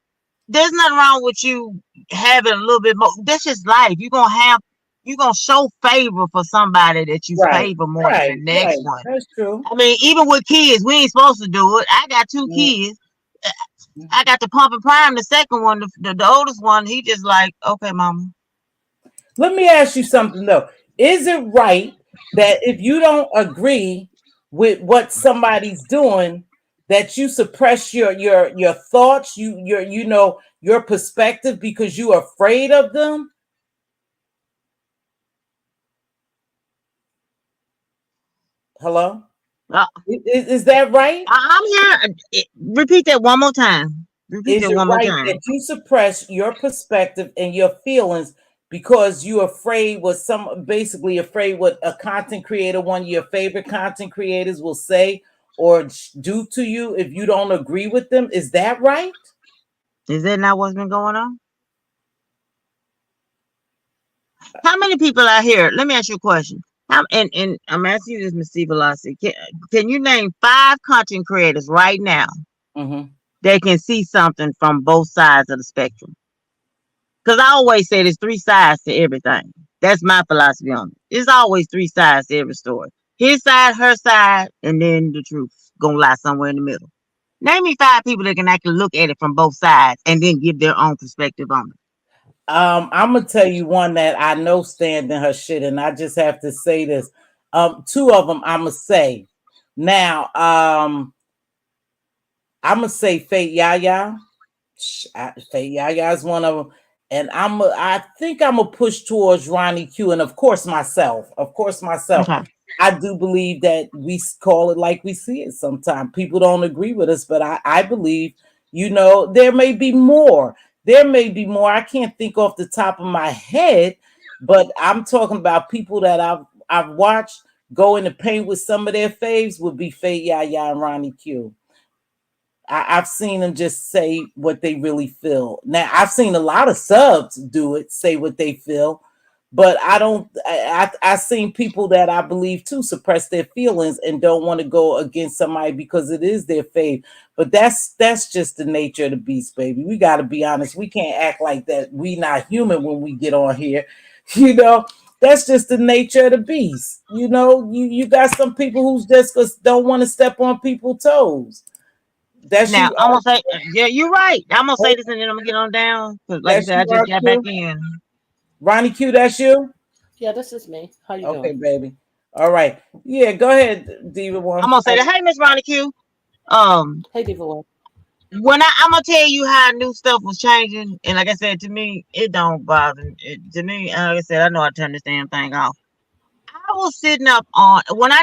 There's nothing wrong with you having a little bit more. That's just life. You're gonna show favor for somebody that you favor more than the next one. That's true. Even with kids, we ain't supposed to do it. I got 2 kids. I got to pump and prime the second one, the oldest one. He just like, okay, mama. Let me ask you something though. Is it right that if you don't agree with what somebody's doing, that you suppress your thoughts, your perspective because you're afraid of them? Hello? Is that right? I'm here. Repeat that one more time. Is it right that you suppress your perspective and your feelings because you're afraid what a content creator, one of your favorite content creators will say or do to you if you don't agree with them? Is that right? Is that not what's been going on? How many people out here? Let me ask you a question. And I'm asking you this, Mz.Teavalocity. Can you name 5 content creators right now Mm-hmm. that can see something from both sides of the spectrum? Because I always say there's 3 sides to everything. That's my philosophy on it. There's always 3 sides to every story. His side, her side, and then the truth gonna lie somewhere in the middle. Name me 5 people that can actually look at it from both sides and then give their own perspective on it. I'm gonna tell you one that I know stand in her shit, and I just have to say this. 2 of them I'm gonna say. Now, I'm gonna say Fate Yaya. Fate Yaya is one of them, and I think I'm gonna push towards Ronnie Q, and of course myself. Of course myself. Okay. I do believe that we call it like we see it. Sometimes people don't agree with us, but I believe, there may be more. There may be more. I can't think off the top of my head, but I'm talking about people that I've watched go in the paint with some of their faves would be Fate Yaya and Ronnie Q. I've seen them just say what they really feel. Now I've seen a lot of subs do it, say what they feel, but I don't. I've seen people that I believe too suppress their feelings and don't want to go against somebody because it is their faith. But that's just the nature of the beast, baby. We got to be honest. We can't act like that. We not human when we get on here, you know. That's just the nature of the beast. You got some people who's just don't want to step on people's toes. That's Now you. I'm gonna say, yeah, you're right. I'm gonna say Oh, this and then I'm gonna get on down because, like I that's said, I you, just got back RQ. in. Ronnie Q, that's you. Yeah, this is me. How you Okay, doing? baby. All right. Yeah, go ahead, Diva I'm One. gonna say that. Hey, Miss Ronnie Q. Um, Hey, Diva One. I'm gonna tell you how new stuff was changing, and like I said, to me, it don't bother. To me, like I said, I know how to turn this damn thing off. I was sitting up on when I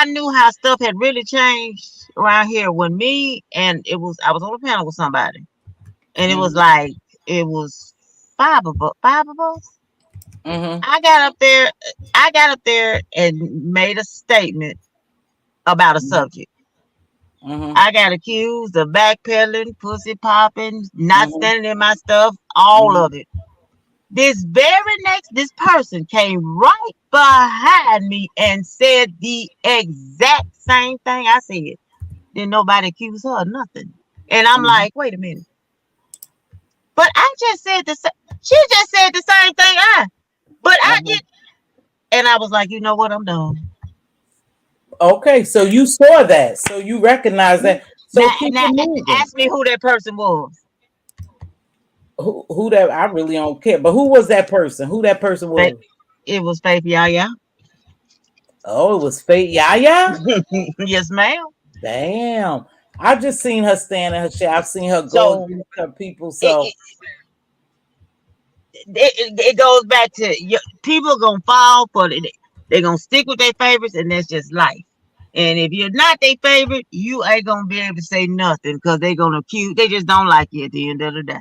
knew how stuff had really changed around here when me and I was on a panel with somebody, and it was Mm-hmm. like it was 5 of us. Mm-hmm. I got up there, I got up there and made a statement about a subject. Mm-hmm. I got accused of backpedaling, pussy popping, not Mm-hmm. standing in my stuff, all Mm-hmm. of it. This person came right behind me and said the exact same thing I said. Then nobody accused her of nothing. And I'm Mm-hmm. like, wait a minute. But I just said the same. She just said the same thing but I Uh-huh. did. And I was like, you know what? I'm done. Okay, so you saw that, so you recognize Yeah. that. So keep Now it moving. ask me who that person was. Who that? I really don't care. But who was that person? Who that person Fa- was? It was Faith Yaya. Oh, it was Fate Yaya. Yes, ma'am. Damn. I just seen her stand in her shit. I've seen her go So against her people. it, So it, it goes back to people gonna fall for it. They're gonna stick with their favorites, and that's just life. And if you're not their favorite, you ain't gonna be able to say nothing because they're gonna accuse. They just don't like you at the end of the day.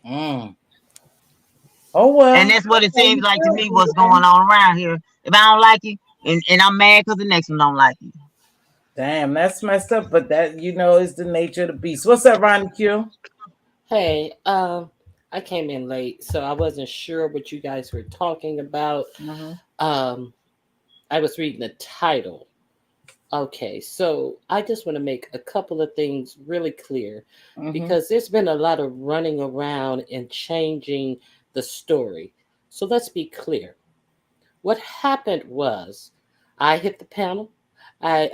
mm. Oh And well. that's what That's it how seems you like to feel, me. What's Diva. going on around here? If I don't like you, and I'm mad because the next one don't like you. Damn, that's messed up, but that is the nature of the beast. What's up, Ronnie Q? Hey, I came in late, so I wasn't sure what you guys were talking about. Mm-hmm. Um, I was reading the title. Okay, so I just want to make a couple of things really clear Mm-hmm. because there's been a lot of running around and changing the story. So let's be clear. What happened was I hit the panel. I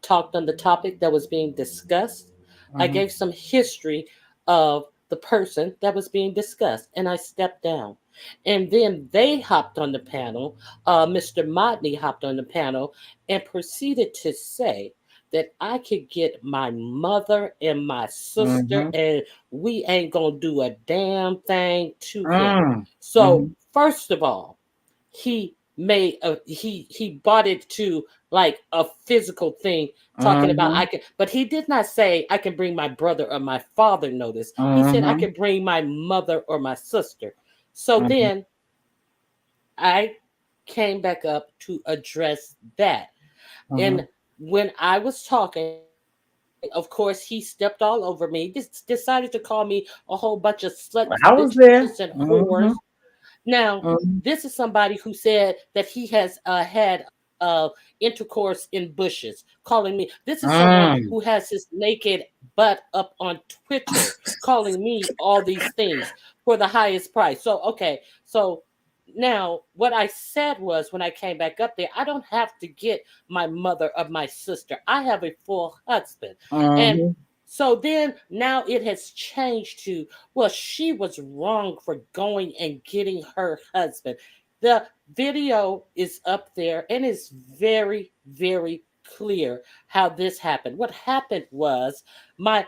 talked on the topic that was being discussed. I Mm-hmm. gave some history of the person that was being discussed, and I stepped down. And then they hopped on the panel. Mr. Modney hopped on the panel and proceeded to say that I could get my mother and my sister, Mm-hmm. and we ain't gonna do a damn thing to him. So, Mm-hmm. first of all, he bought it to like a physical thing, talking about Mm-hmm. I can, but he did not say I can bring my brother or my father notice. He said I Mm-hmm. can bring my mother or my sister. So Mm-hmm. then I came back up to address that. Mm-hmm. And when I was talking, of course, he stepped all over me. Decided to call me a whole bunch of sluts, I was there. bitches, and Mm-hmm. whores. Now, Mm-hmm. this is somebody who said that he has had intercourse in bushes, calling me. This is someone Mm. who has his naked butt up on Twitter, calling me all these things for the highest price. So, okay, so now what I said was when I came back up there, I don't have to get my mother or my sister. I have a full husband. And Mm-hmm. so then now it has changed to, well, she was wrong for going and getting her husband. The video is up there and it's very, very clear how this happened. What happened was my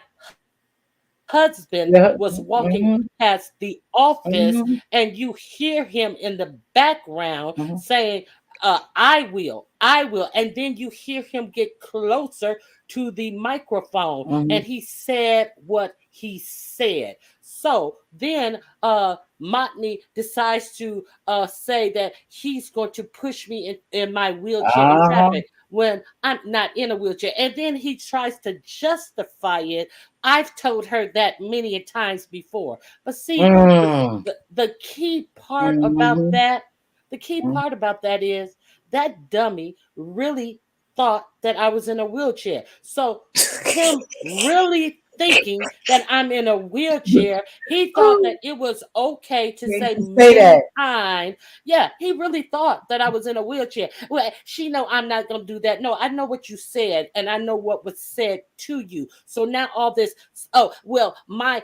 husband Yeah. was walking Mm-hmm. past the office Mm-hmm. and you hear him in the background Mm-hmm. saying, I will. And then you hear him get closer to the microphone Mm-hmm. and he said what he said. So then Motney decides to say that he's going to push me in my wheelchair in Uh-huh. traffic when I'm not in a wheelchair. And then he tries to justify it. I've told her that many a times before. But see, Mm. the key part about Mm-hmm. that, the key part about that is that dummy really thought that I was in a wheelchair. So him really thinking that I'm in a wheelchair, he thought that it was okay to Hate say to say that. many times. Yeah, he really thought that I was in a wheelchair. Well, she know I'm not gonna do that. No, I know what you said, and I know what was said to you. So now all this, oh well, my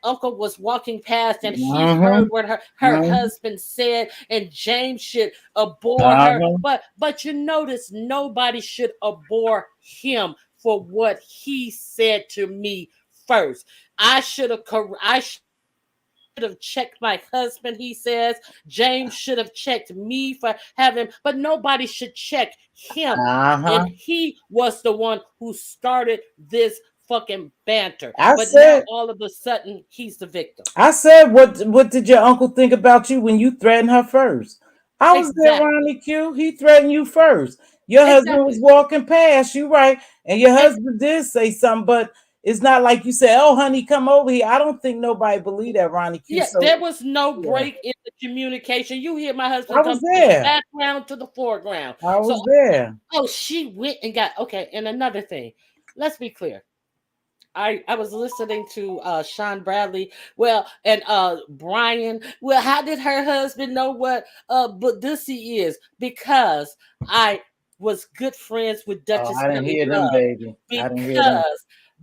uncle was walking past and he Mm-hmm. heard what her Mm-hmm. husband said, and James should abhor her. Uh-huh. But you notice nobody should abhor him for what he said to me first. I should have checked my husband, he says. James should have checked me for having, but nobody should check him. And Uh-huh. he was the one who started this fucking banter. I But now said, all of a sudden, he's the victim. what did your uncle think about you when you threatened her first? I was there, Exactly. Ronnie Q. He threatened you first. Your husband was Exactly. walking past, you right. And your And husband did say something, but it's not like you said, oh honey, come over here. I don't think nobody believed that, Ronnie Q. yeah, So there was no yeah. break in the communication. You hear my I husband was come from the there. background to the foreground. I So, was there. oh, she went and got, okay. And another thing, let's be clear. I was listening to Sean Bradley. Well, and Brian. Well, how did her husband know what Badusi is? Because I was good friends with Oh, Duchess I didn't Kelly hear them, Love. baby. I didn't hear them.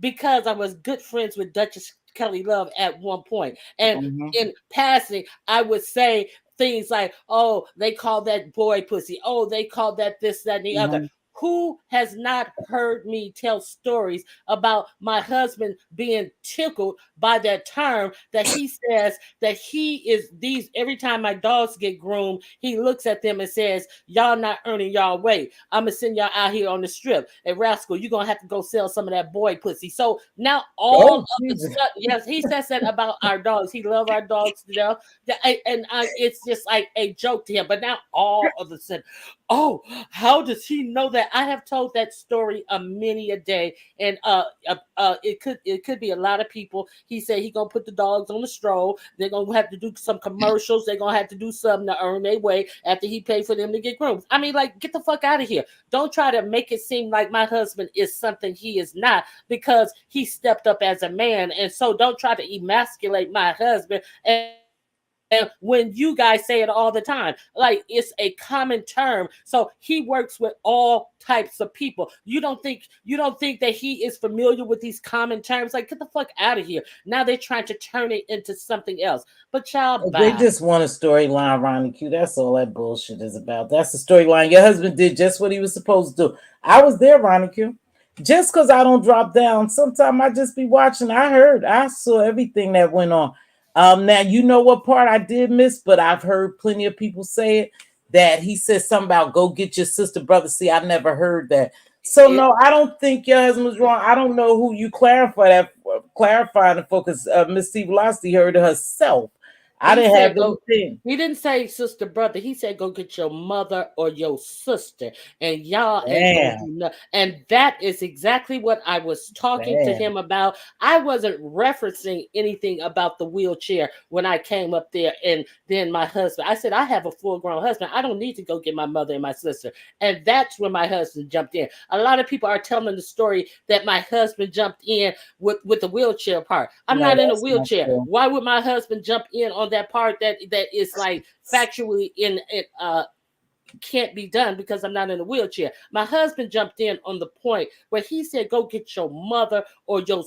Because I was good friends with Duchess Kelly Love at one point. And Mm-hmm. in passing, I would say things like, oh, they call that boy pussy. Oh, they call that this, that, and the other. Mm-hmm. Who has not heard me tell stories about my husband being tickled by that term that he says that he is these every time my dogs get groomed, he looks at them and says, y'all not earning y'all weight. I'm gonna send y'all out here on the strip. And rascal, you're gonna have to go sell some of that boy pussy. So now all Oh, of the Jesus. stuff, yes, he says that about our dogs. He love our dogs to death. It's just like a joke to him. But now all of a sudden, oh, how does he know that? I have told that story a many a day, and it could be a lot of people. He said he gonna put the dogs on the stroll. They're gonna have to do some commercials. They're gonna have to do something to earn their way after he paid for them to get groomed. I mean, like, get the fuck out of here. Don't try to make it seem like my husband is something he is not because he stepped up as a man, and so don't try to emasculate my husband. And when you guys say it all the time, like it's a common term. So he works with all types of people. You don't think that he is familiar with these common terms? Like, get the fuck out of here. Now they're trying to turn it into something else. But y'all, They bye. just want a storyline, Ronnie Q. That's all that bullshit is about. That's the storyline. Your husband did just what he was supposed to do. I was there, Ronnie Q. Just because I don't drop down, sometimes I just be watching. I saw everything that went on. Now you know what part I did miss, but I've heard plenty of people say it that he said something about go get your sister, brother. See, I never heard that. So It, no, I don't think your husband was wrong. I don't know who you clarifying it for because Miss Velocity heard it herself. I He didn't have said go. anything. He didn't say sister brother. He said go get your mother or your sister, and y'all ain't gonna do Damn, nothing. And that is exactly what I was talking to damn. him about. I wasn't referencing anything about the wheelchair when I came up there, and then my husband. I said I have a full-grown husband. I don't need to go get my mother and my sister. And that's when my husband jumped in. A lot of people are telling the story that my husband jumped in with the wheelchair part. I'm No, not in a that's not wheelchair. true. Why would my husband jump in on that part that is like factually in it can't be done because I'm not in a wheelchair. My husband jumped in on the point where he said, "Go get your mother or your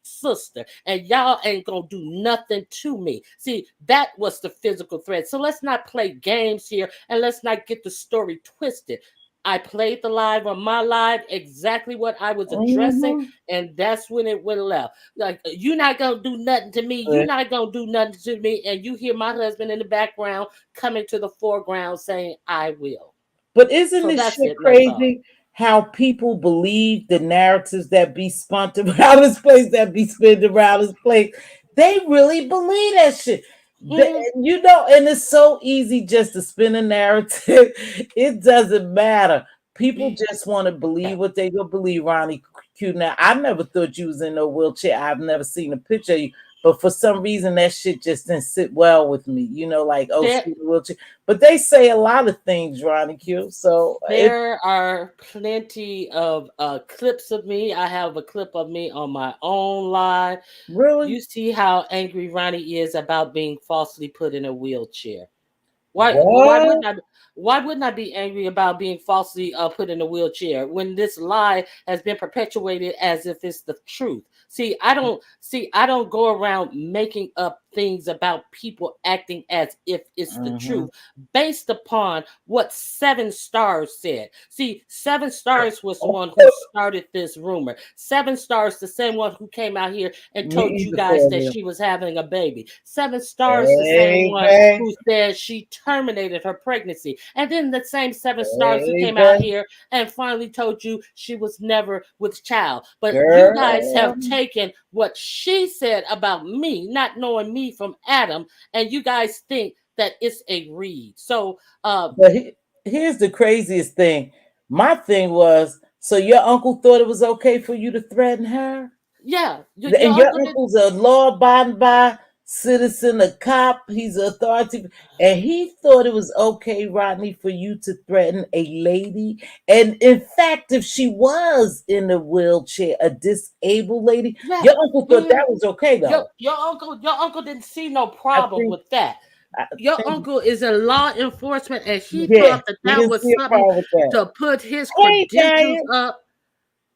sister, and y'all ain't gonna do nothing to me." See, that was the physical threat. So let's not play games here, and let's not get the story twisted. I played the live on my live exactly what I was addressing, Mhm. and that's when it went left. Like, you're not gonna do nothing to me, you're But not gonna do nothing to me, and you hear my husband in the background coming to the foreground saying, "I will." but isn't So this that's shit it, that's all. crazy? How people believe the narratives that be spun around this place, that be spinning around this place. They really believe that shit. Mhm. You know, and it's so easy just to spin a narrative. It doesn't matter. People just want to believe what they gonna believe, Ronnie Q. Now, I never thought you was in no wheelchair. I've never seen a picture of you, but for some reason that shit just didn't sit well with me. You know, like, oh, There, she's in a wheelchair. But they say a lot of things, Ronnie Q. So it there are plenty of clips of me. I have a clip of me on my own live. really You see how angry Ronnie is about being falsely put in a wheelchair. Why what? wouldn't I? Why wouldn't I be angry about being falsely put in a wheelchair when this lie has been perpetuated as if it's the truth? I don't go around making up things about people acting as if it's the Mhm. truth based upon what Seven Stars said. See, Seven Stars was the one who started this rumor. Seven Stars, the same one who came out here and Me told you either guys for that you. she was having a baby. Seven Stars, the same one Baby, who said she terminated her pregnancy. And then the same Seven Stars who came out baby, here and finally told you she was never with child. But you guys girl. have taken what she said about me, not knowing me from Adam, and you guys think that it's a read. So But here's the craziest thing. My thing was, so your uncle thought it was okay for you to threaten her? yeah, your And your uncle did. uncle's a law abiding by citizen, a cop, he's an authority, and he thought it was okay, Rodney, for you to threaten a lady. And in fact, if she was in a wheelchair, a disabled lady, Yeah. your uncle thought Mhm. that was okay, though. Your uncle didn't see no I problem think, with that. I Your think, uncle is in law enforcement, and he yeah, thought that he that didn't was see a something problem with that. to put his Hey, credentials Diane. up.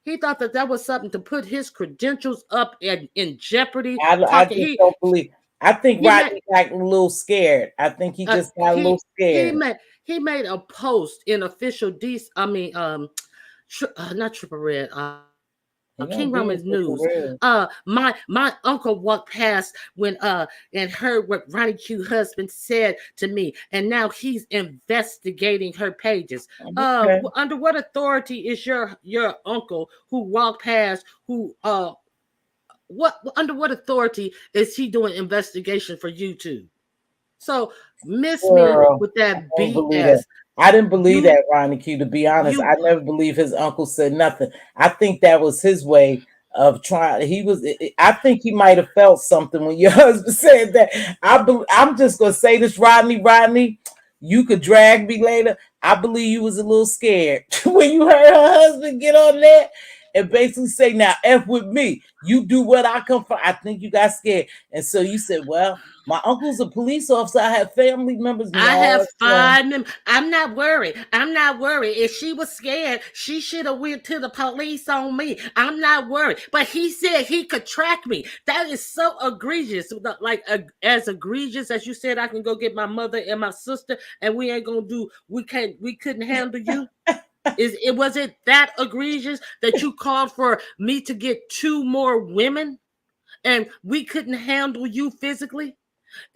He thought that that was something to put his credentials up in jeopardy. I Talking, just don't believe. I think he made Rodney got a little scared. I think he uh, just got a little he he scared. made he made a post in official D. I mean, not Triple Red. He King don't be Roman's official news. real. My uncle walked past when and heard what Ronnie Q husband said to me, and now he's investigating her pages. Okay. Under what authority is your uncle who walked past who what under what authority is he doing investigation for YouTube? So miss me Girl, with I that don't believe that. BS. I didn't believe You that, Ronnie Q, to be honest. you I never believed his uncle said nothing. I think that was his way of trying. I think he might have felt something when your husband said that. I'm just going to say this, Rodney. You could drag me later. I believe you was a little scared when you heard her husband get on there and basically say, now, F with me. You do what I come for. I think you got scared. And so you said, well, my uncle's a police officer. I have family members. I No, have that's wrong. 5 members. I'm not worried. I'm not worried. If she was scared, she should have went to the police on me. I'm not worried. But he said he could track me. That is so egregious. Like as egregious as you said, I can go get my mother and my sister, and we ain't gonna do. We couldn't handle you. Was it that egregious that you called for me to get 2 more women, and we couldn't handle you physically?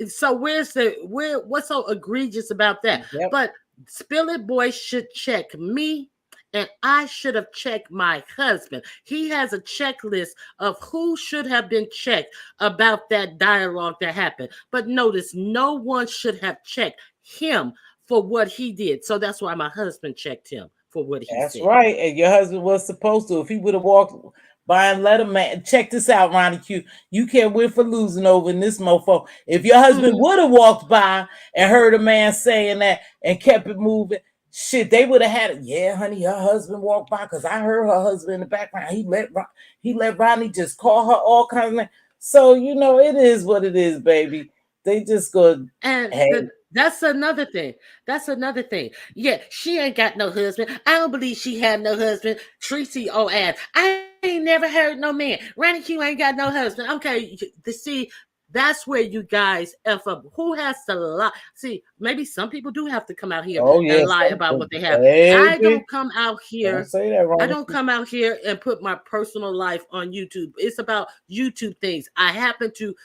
So what's so egregious about that? Yep. But Spill It Boy should check me and I should have checked my husband. He has a checklist of who should have been checked about that dialogue that happened. But notice, no one should have checked him for what he did. So that's why my husband checked him for what he That's said. right. And your husband was supposed to. If he would have walked by and let him, man, check this out, Ronnie Q. You can't win for losing over in this mofo. If your husband Mhm. would have walked by and heard a man saying that and kept it moving, shit, they would have had it. Yeah, honey, her husband walked by because I heard her husband in the background. He let Ronnie just call her all kinds of names. So you know, it is what it is, baby. They just go, And hey, that's another thing. That's another thing. Yeah, she ain't got no husband. I don't believe she had no husband. Tracy O ass. I ain't never heard no man. Ronnie Q ain't got no husband. Okay, see, that's where you guys F up. Who has to lie? See, maybe some people do have to come out here oh and yes, lie about what they have. I baby. don't come out Don't here say that, I Ronnie. don't come out here and put my personal life on YouTube. It's about YouTube things. I happen to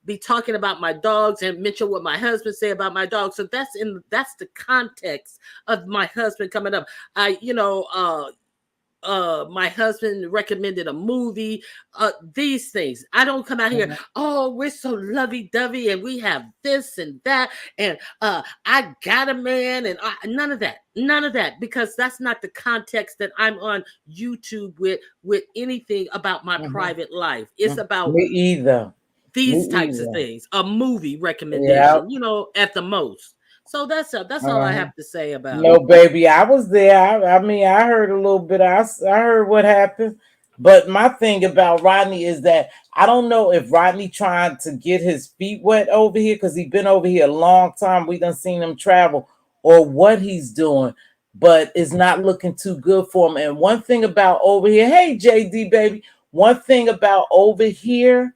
be talking about my dogs and mention what my husband say about my dog. So that's the context of my husband coming up. My husband recommended a movie, these things. I don't come out here, Mhm. oh, we're so lovey-dovey and we have this and that, and I got a man, and none of that. None of that, because that's not the context that I'm on YouTube with anything about my Mhm. private life. It's Mhm. about Me either. Me these types of either. things, a movie Yeah. recommendation, at the most. So that's all I Uh-huh. have to say about it. No, baby, I was there. I mean, I heard a little bit. I heard what happened. But my thing about Rodney is that I don't know if Rodney trying to get his feet wet over here because he's been over here a long time. We done seen him travel, or what he's doing, but it's not looking too good for him. And one thing about over here, hey JD baby, one thing about over here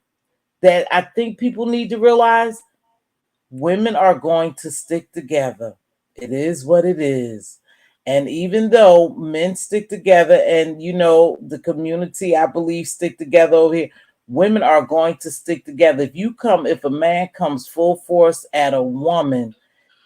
that I think people need to realize: women are going to stick together. It is what it is. And even though men stick together and the community, I believe, stick together over here, women are going to stick together. If a man comes full force at a woman,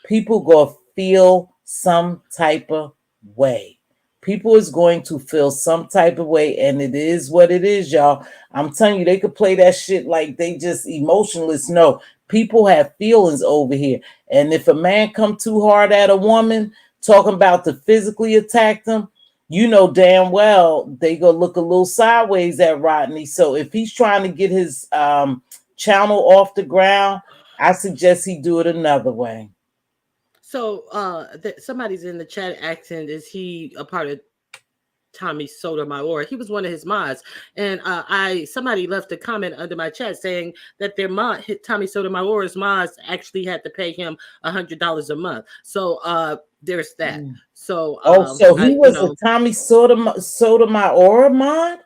people gonna feel some type of way. People is going to feel some type of way, and it is what it is, y'all. I'm telling you, they could play that shit like they just emotionless. No, people have feelings over here, and if a man come too hard at a woman, talking about to physically attack them, you know damn well they gonna look a little sideways at Rodney. So if he's trying to get his channel off the ground, I suggest he do it another way. So somebody's in the chat asking, is he a part of Tommy Sotomayor? He was one of his mods, and I somebody left a comment under my chat saying that their Tommy Sotomayor's mods actually had to pay him $100 a month. So there's that. Mm. So Oh, so he I was a Tommy Sotomayor mod?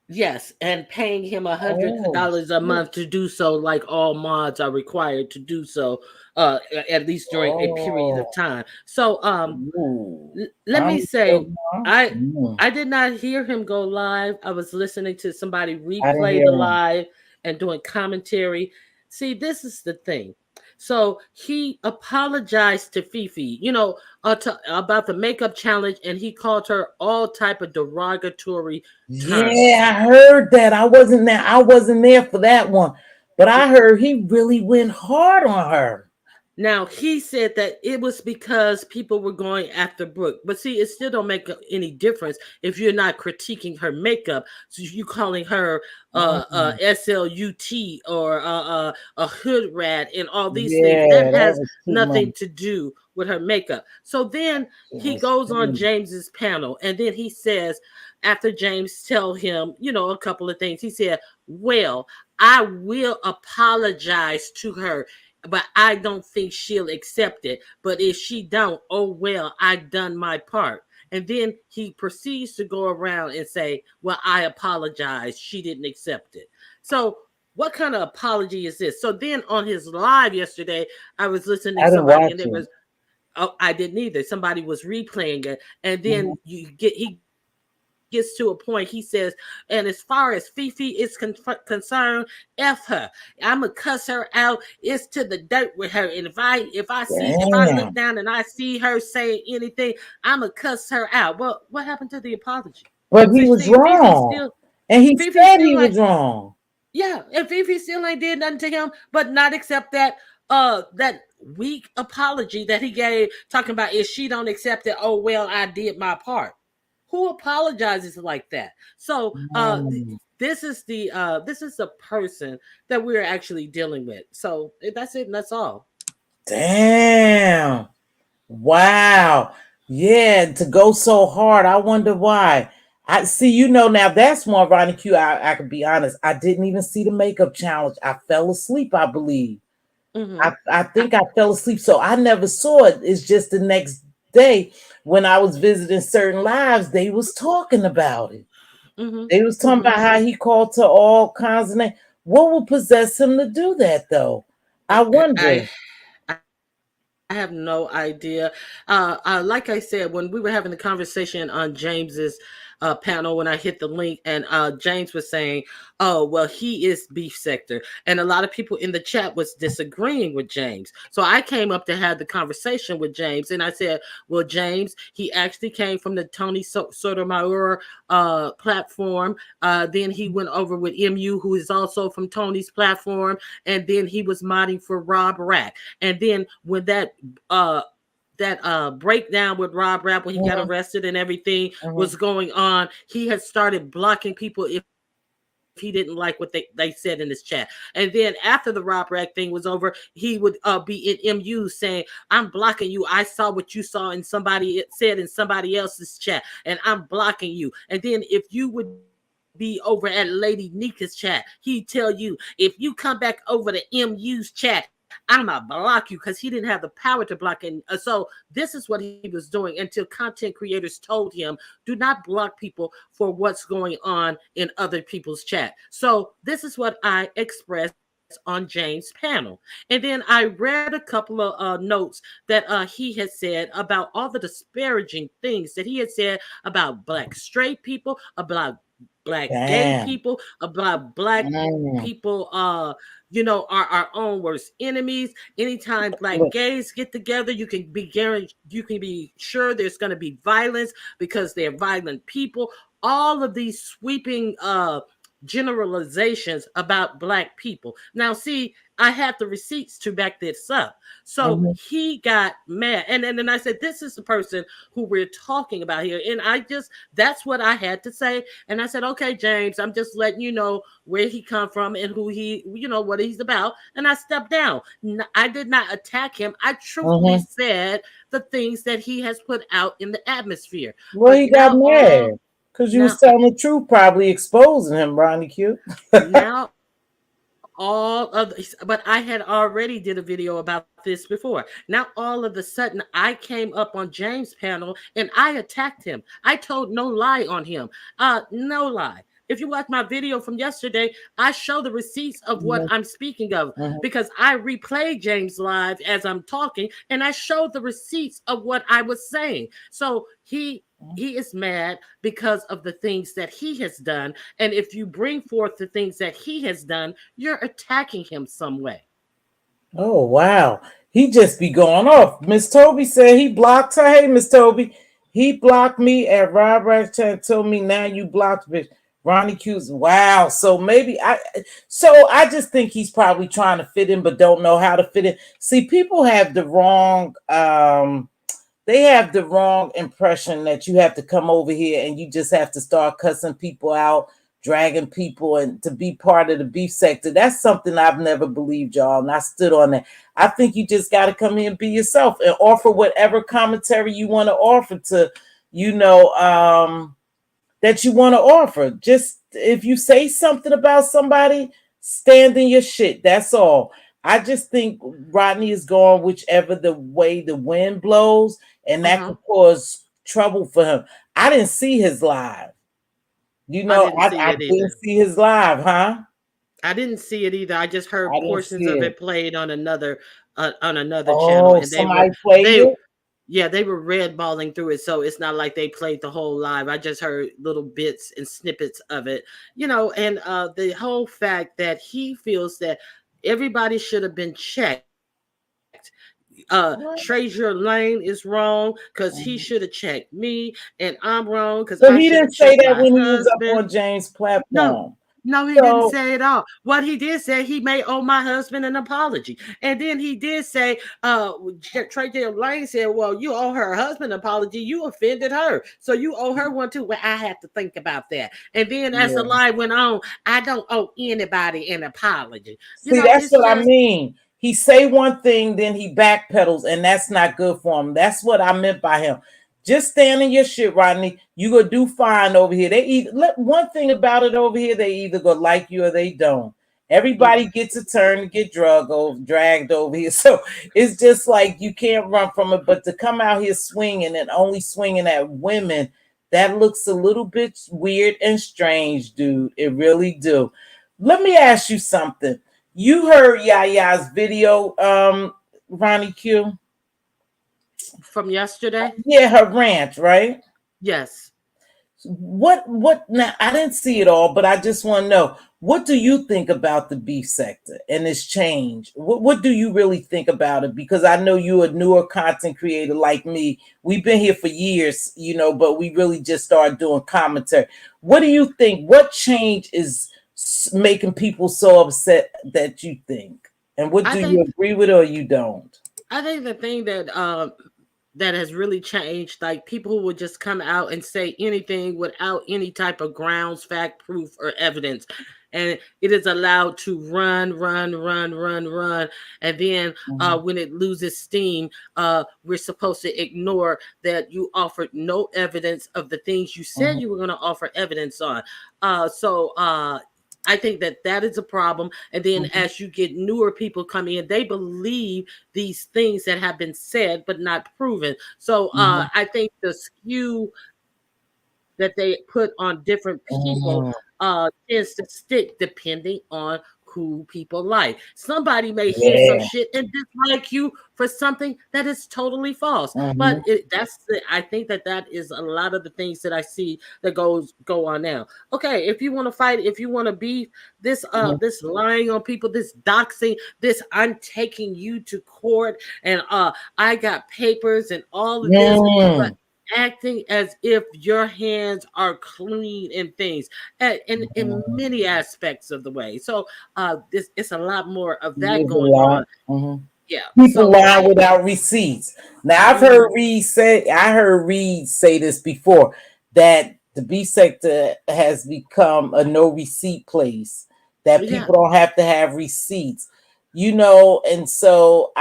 yes, and paying him a hundred Oh, dollars a shit. month to do so, like all mods are required to do so, at least during a period of Oh, time. So ooh. let me Tommy say, Sotomayor? I Mm. I did not hear him go live. I was listening to somebody I didn't replay hear the him. live and doing commentary. See, this is the thing. So he apologized to Fifi, about the makeup challenge, and he called her all type of derogatory terms. Yeah, I heard that. I wasn't there. I wasn't there for that one. But I heard he really went hard on her. Now he said that it was because people were going after Brooke, but see, it still don't make any difference if you're not critiquing her makeup. So you calling her Mm. SLUT or a hood rat and all these things that Yeah, that has was too nothing much. to do with her makeup. So then It he was goes too on much. James's panel, and then he says, after James tell him, a couple of things, he said, "Well, I will apologize to her, but I don't think she'll accept it. But if she don't, oh well, I done my part." And then he proceeds to go around and say, "Well, I apologize. She didn't accept it." So what kind of apology is this? So then on his live yesterday, I was listening I to didn't somebody, watch and it it. was, oh, I didn't either. Somebody was replaying it, and Mhm. then he gets gets to a point, he says, and as far as Fifi is concerned, F her. I'ma cuss her out. It's to the dirt with her. And if I look Damn. down and I see her say anything, I'ma cuss her out. Well, what happened to the apology? But he See, was Fifi wrong. still, And he Fifi said he still was like, wrong. yeah, and Fifi still ain't did nothing to him, but not accept that weak apology that he gave, talking about if she don't accept it, oh well, I did my part. Who apologizes like that? So Mm. this is the person that we're actually dealing with. So that's it, and that's all. Damn. Wow. Yeah, to go so hard. I wonder why. I see, now that's more Ronnie Q. I could be honest. I didn't even see the makeup challenge. I fell asleep, I believe. Mm-hmm. I think I fell asleep. So I never saw it. It's just the next day when I was visiting certain lives, they was talking about it. Mm-hmm. They was talking Mm-hmm. about how he called to all kinds of names. What would possess him to do that though? I wonder. I I have no idea. Like I said, when we were having the conversation on James's panel, when I hit the link, and James was saying, "Oh, well, he is beef sector," and a lot of people in the chat was disagreeing with James. So I came up to have the conversation with James, and I said, "Well, James, he actually came from the Tony Sotomayor platform. Then he went over with MU, who is also from Tony's platform, and then he was modding for Rob Rack. And then when uh breakdown with Rob Rapp when he got Mhm, arrested and everything mhm. was going on, he had started blocking people if he didn't like what they said in his chat. And then after the Rob Rack thing was over, he would be in MU saying, I'm blocking you. I saw what you saw in somebody said in somebody else's chat, and I'm blocking you. And then if you would be over at Lady Nika's chat, he'd tell you, if you come back over to MU's chat, I'ma block you, because he didn't have the power to block. And so this is what he was doing until content creators told him, do not block people for what's going on in other people's chat. So this is what I expressed on James' panel. And then I read a couple of notes that he had said about all the disparaging things that he had said about black straight people, about black gay Damn. people, about black Mm. people are our own worst enemies. Anytime black Look. gays get together, you can be sure there's going to be violence because they're violent people. All of these sweeping generalizations about black people. Now, see, I have the receipts to back this up. So Mhm, he got mad. And then I said, this is the person who we're talking about here. And that's what I had to say. And I said, okay, James, I'm just letting you know where he come from and who what he's about. And I stepped down. I did not attack him. I truthfully mhm. said the things that he has put out in the atmosphere. Well, But he got mad because you was now telling the truth, probably exposing him, Ronnie Q. now but I had already did a video about this before. Now all of a sudden I came up on James' panel and I attacked him. I told no lie on him. No lie. If you watch my video from yesterday, I show the receipts of what Mhm, I'm speaking of, mhm. because I replay James live as I'm talking and I show the receipts of what I was saying. So he is mad because of the things that he has done. And if you bring forth the things that he has done, you're attacking him some way. Oh wow, he just be going off. Miss Toby said he blocked her. Hey, Miss Toby, he blocked me at Rob Ratchet. Told me now you blocked bitch. Ronnie Q's wow. So I just think he's probably trying to fit in, but don't know how to fit in. See, people have the wrong they have the wrong impression that you have to come over here and you just have to start cussing people out, dragging people, and to be part of the beef sector. That's something I've never believed, y'all, and I stood on that. I think you just got to come here and be yourself and offer whatever commentary you want to offer to, you know, that you want to offer. Just if you say something about somebody, stand in your shit. That's all. I just think Rodney is going whichever the way the wind blows, and that Uh-huh. could cause trouble for him. I didn't see his live. I didn't see I it didn't either. see his live, huh? I didn't see it either. I just heard I didn't portions see of it. it played on another channel, Oh, and somebody played they it. Yeah, they were red balling through it, so it's not like they played the whole live. I just heard little bits and snippets of it, and the whole fact that he feels that everybody should have been checked. Treasure Lane is wrong because he should have checked me, and I'm wrong because I So should he have didn't checked say my that when he was up husband. on James' No, platform. no, he didn't So say it all. What he did say, he may owe my husband an apology. And then he did say, Trey Lane said, well, you owe her husband an apology. You offended her. So you owe her one too. Well, I have to think about that. And then as the yeah. live went on, I don't owe anybody an apology. See, that's It's what I just, mean. He say one thing, then he backpedals, and that's not good for him. That's what I meant by him. Just stand in your shit, Rodney. You gonna do fine over here. They either one thing about it over here, they either gonna like you or they don't. Everybody gets a turn to get dragged over here. So it's just like you can't run from it. But to come out here swinging and only swinging at women, that looks a little bit weird and strange, dude. It really do. Let me ask you something. You heard Yaya's video, Ronnie Q? from yesterday. Yeah, her rant, right? Yes. What now? I didn't see it all, but I just want to know, what do you think about the beef sector and its change? What do you really think about it? Because I know you're a newer content creator like me. We've been here for years, but we really just started doing commentary. What do you think? What change is making people so upset that you think? And what I do you think agree with or you don't? I think the thing that has really changed, like people who would just come out and say anything without any type of grounds, fact, proof, or evidence. And it is allowed to run. And then Mhm. when it loses steam, we're supposed to ignore that you offered no evidence of the things you said Mhm. you were going to offer evidence on. So I think that is a problem. And then Mhm. as you get newer people come in, they believe these things that have been said but not proven. So Mhm. I think the skew that they put on different people Mhm. tends to stick depending on who people like. Somebody may hear some Yeah. shit and dislike you for something that is totally false. But Mhm. I think that is a lot of the things that I see that go on now. Okay, if you want to fight, if you want to beef, Mhm. this lying on people, this doxing, this I'm taking you to court and I got papers and all of this, but Mm. acting as if your hands are clean and things and in Mhm. many aspects of the way. So this it's a lot more of that There's a going lot. on. Mhm. Yeah. People So lie without receipts. Now mhm, I heard Reed say this before, that the B sector has become a no receipt place, that yeah. people don't have to have receipts, and so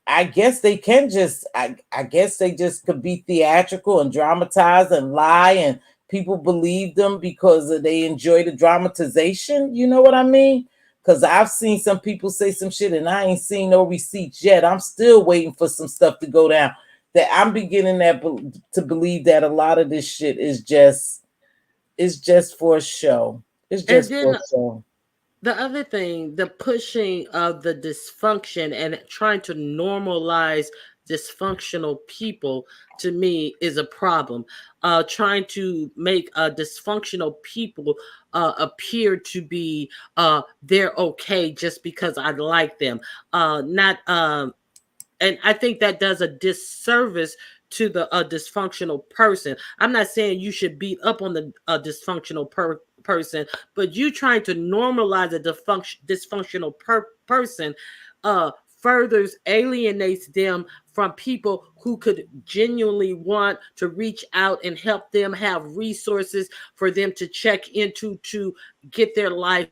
I guess they can just I guess they just could be theatrical and dramatize and lie, and people believe them because they enjoy the dramatization, you know what I mean? Because I've seen some people say some shit and I ain't seen no receipts yet. I'm still waiting for some stuff to go down. That I'm beginning to believe that a lot of this shit is just for a show. It's And just for then a show. the other thing, the pushing of the dysfunction and trying to normalize dysfunctional people, to me is a problem. Trying to make dysfunctional people appear to be they're okay just because I like them. Not And I think that does a disservice to the dysfunctional person. I'm not saying you should beat up on the dysfunctional person, but you trying to normalize a dysfunctional person furthers alienates them from people who could genuinely want to reach out and help them have resources for them to check into to get their life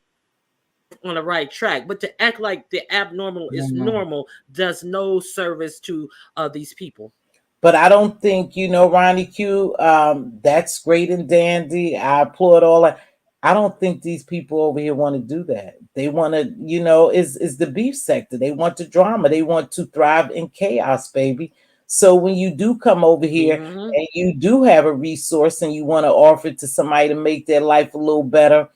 on the right track. But to act like the abnormal is normal Mhm. does no service to these people. But I don't think, Ronnie Q, that's great and dandy. I applaud all that. I don't think these people over here want to do that. They want to, is the beef sector. They want the drama. They want to thrive in chaos, baby. So when you do come over here Hmm. and you do have a resource and you want to offer it to somebody to make their life a little better,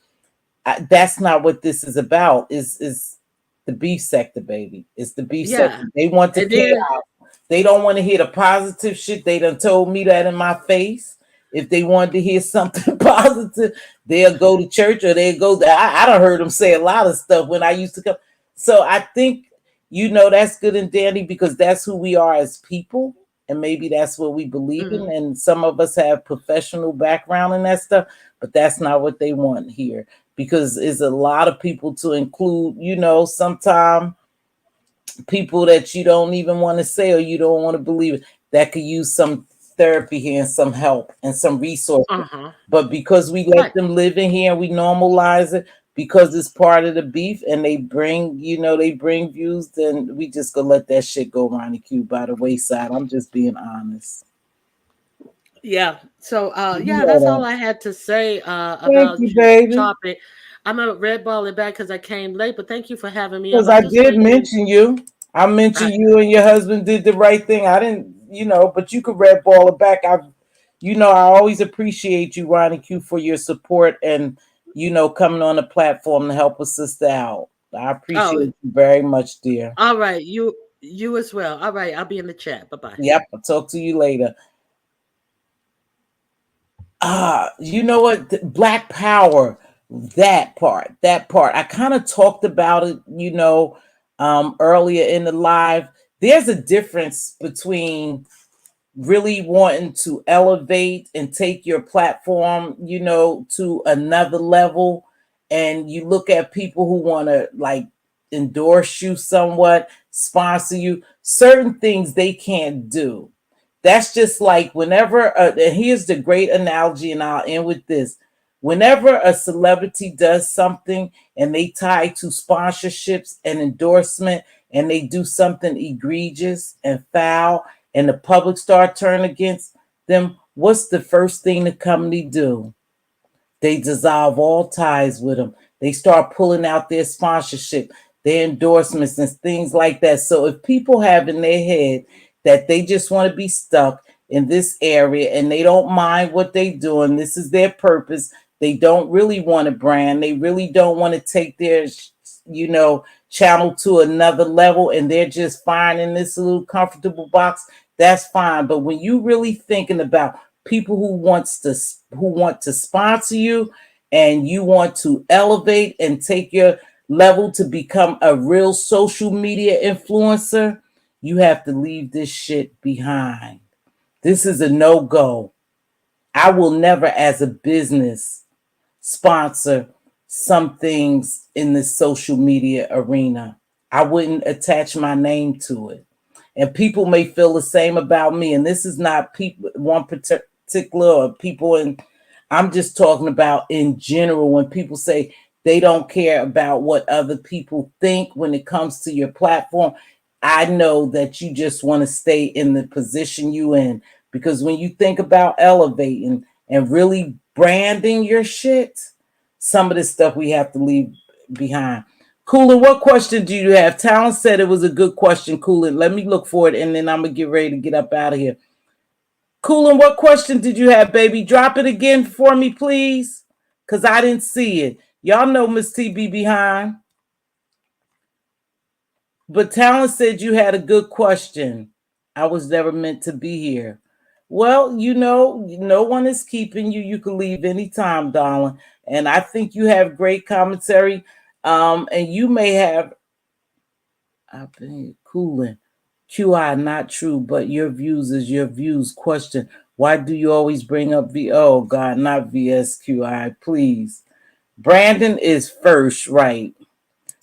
that's not what this is about. Is the beef sector, baby. It's the beef sector. Yeah. They want the And then chaos. They don't want to hear the positive shit. They done told me that in my face. If they wanted to hear something positive, they'll go to church or they'll go there. I done heard them say a lot of stuff when I used to come. So I think, that's good and dandy because that's who we are as people. And maybe that's what we believe in. Mhm. And some of us have professional background in that stuff, but that's not what they want here because it's a lot of people to include, sometimes people that you don't even want to say or you don't want to believe it, that could use some therapy here and some help and some resources. Uh-huh. But because we let Right. them live in here and we normalize it because it's part of the beef and they bring views, then we just gonna let that shit go around the cube by the wayside. I'm just being honest. Yeah. So You yeah, know that's all that. I had to say Thank about you, your baby. topic. I'm a red ball it back because I came late, but thank you for having me up. Because I I just did wanted to mention you. I mentioned I, you and your husband did the right thing. I didn't, but you could red ball it back. I always appreciate you, Ronnie Q, for your support and, coming on the platform to help a sister out. I appreciate oh, you very much, dear. all right. You as well. All right, I'll be in the chat. Bye-bye. Yep. I'll talk to you later. You know what? Black Power, that part. I kind of talked about it, earlier in the live. There's a difference between really wanting to elevate and take your platform, to another level. And you look at people who want to like endorse you somewhat, sponsor you, certain things they can't do. That's just like whenever, and here's the great analogy, and I'll end with this. Whenever a celebrity does something and they tie to sponsorships and endorsement and they do something egregious and foul, and the public start turning against them, what's the first thing the company do? They dissolve all ties with them. They start pulling out their sponsorship, their endorsements, and things like that. So if people have in their head that they just want to be stuck in this area and they don't mind what they're doing, this is their purpose. They don't really want to brand. They really don't want to take their, channel to another level, and they're just fine in this little comfortable box. That's fine. But when you really thinking about people who want to sponsor you and you want to elevate and take your level to become a real social media influencer, you have to leave this shit behind. This is a no-go. I will never as a business sponsor some things in the social media arena. I wouldn't attach my name to it. And people may feel the same about me. And this is not people one particular or people in, I'm just talking about in general when people say they don't care about what other people think when it comes to your platform. I know that you just want to stay in the position you in because when you think about elevating and really branding your shit, some of this stuff we have to leave behind. Coolin, what question do you have? Talon said it was a good question, Coolin. Let me look for it and then I'm going to get ready to get up out of here. Coolin, what question did you have, baby? Drop it again for me, please, because I didn't see it. Y'all know Miss T be behind. But Talon said you had a good question. I was never meant to be here. Well, no one is keeping you. You can leave anytime, darling. And I think you have great commentary. And you may have, I've been cooling. QI not true, but your views is your views. Question: why do you always bring up V? Oh God, not VSQI, please. Brandon is first, right?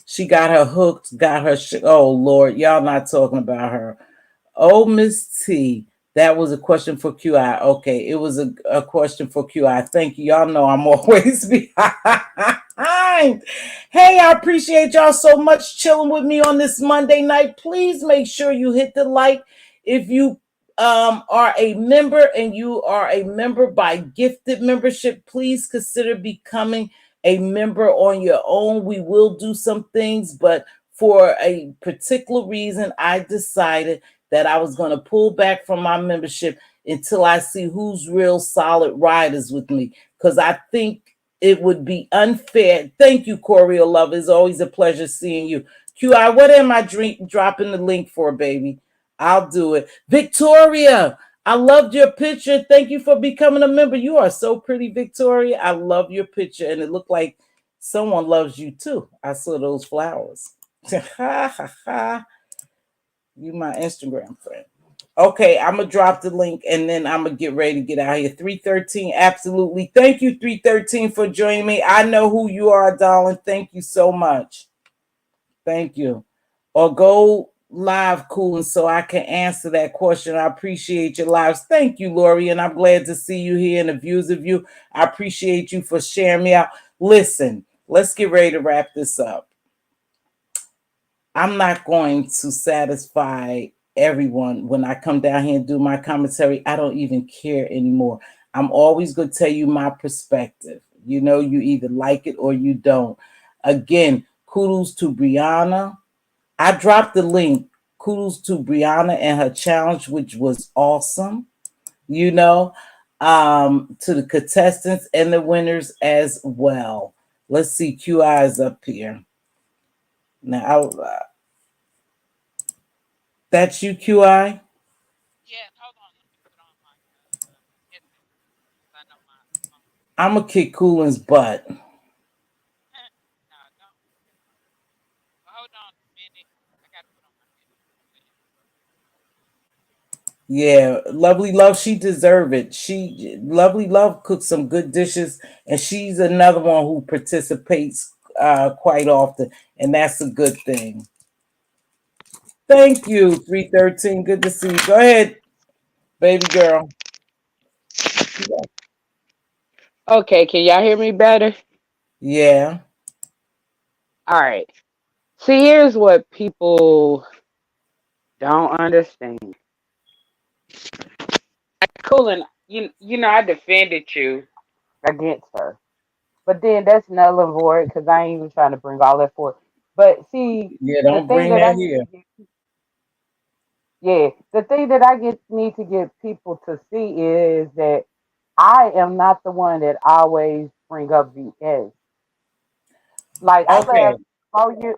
She got her hooked, got her. Oh Lord, y'all not talking about her. Oh, Miss T, that was a question for QI. Okay, it was a question for QI. Thank you. Y'all know I'm always behind. Hey, I appreciate y'all so much chilling with me on this Monday night. Please make sure you hit the like if you are a member and you are a member by gifted membership. Please consider becoming a member on your own. We will do some things, but for a particular reason, I decided that I was going to pull back from my membership until I see who's real solid riders with me. Because I think it would be unfair. Thank you, Corey Love. It's always a pleasure seeing you. QI, what am I dropping the link for, baby? I'll do it. Victoria, I loved your picture. Thank you for becoming a member. You are so pretty, Victoria. I love your picture, and it looked like someone loves you too. I saw those flowers. Ha ha ha. You my Instagram friend. Okay, I'm gonna drop the link and then I'm gonna get ready to get out here. 313, absolutely. Thank you, 313, for joining me. I know who you are, darling. Thank you so much. Thank you. Or go live, cool, and so I can answer that question. I appreciate your lives. Thank you, Lori, and I'm glad to see you here and the views of you. I appreciate you for sharing me out. Listen, let's get ready to wrap this up. I'm not going to satisfy everyone when I come down here and do my commentary. I don't even care anymore. I'm always going to tell you my perspective. You know, you either like it or you don't. Again, kudos to Brianna. I dropped the link. Kudos to Brianna and her challenge, which was awesome. You know, to the contestants and the winners as well. Let's see, QI is up here. Now, that's you, QI? Yes, hold on. Let me put on my headset. I know my phone. I'm going to kick Coolin's butt. No, don't. But hold on a minute. I gotta put on my headset. Yeah, Lovely Love, she deserve it. Lovely Love cooks some good dishes, and she's another one who participates quite often, and that's a good thing. Thank you, 313. Good to see you. Go ahead, baby girl. Okay, can y'all hear me better? Yeah. All right. See, here's what people don't understand. Colin, you know, I defended you against her, but then that's null and void because I ain't even trying to bring all that forth. But see, Yeah, the don't thing bring that I that need here. to get, yeah, the thing that I get need to get people to see is that I am not the one that always bring up BS. Like I Okay. left 4 years,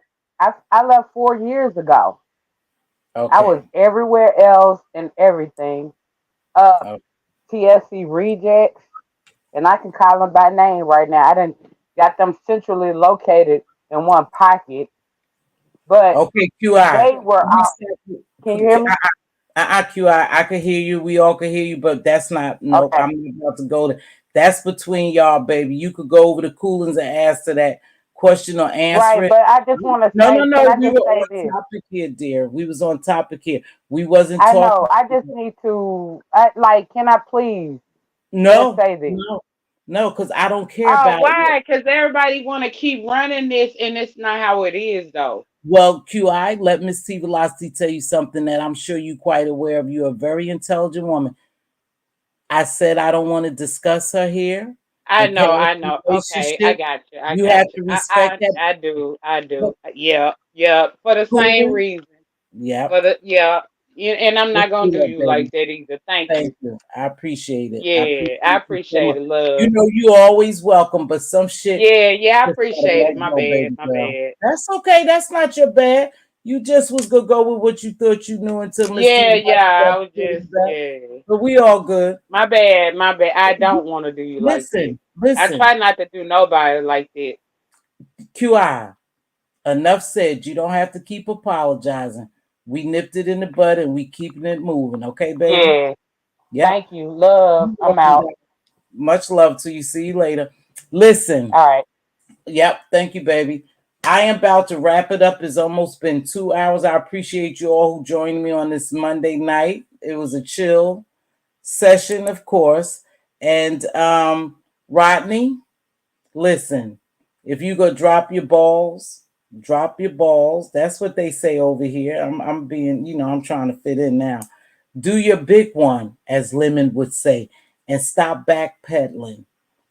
I left 4 years ago. I was Okay. everywhere else and everything. Uh, Oh, TSC rejects, and I can call them by name right now. I didn't got them centrally located in one pocket, but okay, QI. they were Let me out. say- Can you hear me? QI, I can hear you. We all can hear you, but that's not. Nope. Okay. I'm not about to go there. That's between y'all, baby. You could go over to Coolins and answer that question or answer Right, it. but I just want to No, no, say, can no. I We just were say on this? topic here, dear. We was on topic here. We wasn't I talking. know. I just need to, can I please just No, say this? no, no, because I don't care Oh, about it. why? Because everybody want to keep running this, and it's not how it is, though. Well, QI, let Mz.Teavalocity tell you something that I'm sure you're quite aware of. You're a very intelligent woman. I said I don't want to discuss her here. I The know, past I know. Okay, I relationship. got you. I You got have you. to respect that. I do. I But do. Yeah, yeah. For the same Coolin, reason. yep. For the yeah. Yeah, and I'm Let's not gonna do do that, you baby. like that either. Thank you. Thank you. I appreciate it. I Yeah, I appreciate you so appreciate much. it, You love. know you always welcome, but some shit Yeah, yeah, I just gotta appreciate let it. My go, bad. baby My girl. bad. That's okay. That's not your bad. You just was gonna go with what you thought you knew until Miss Yeah, T yeah. I got was you just back. yeah. But we all good. My bad. My bad. I don't want to do you like that. Listen, I listen. try not to do nobody like that. QI. Enough said. You don't have to keep apologizing. We nipped it in the bud and we keeping it moving. Okay, baby? Yeah. Yep. Thank you. Love. You're I'm welcome out. back. Much love to you. See you later. Listen. All right. Yep. Thank you, baby. I am about to wrap it up. It's almost been 2 hours. I appreciate you all who joined me on this Monday night. It was a chill session, of course. And Rodney, listen, if you go drop your balls, drop your balls. That's what they say over here. I'm being, I'm trying to fit in now. Do your big one, as Lemon would say, and stop backpedaling.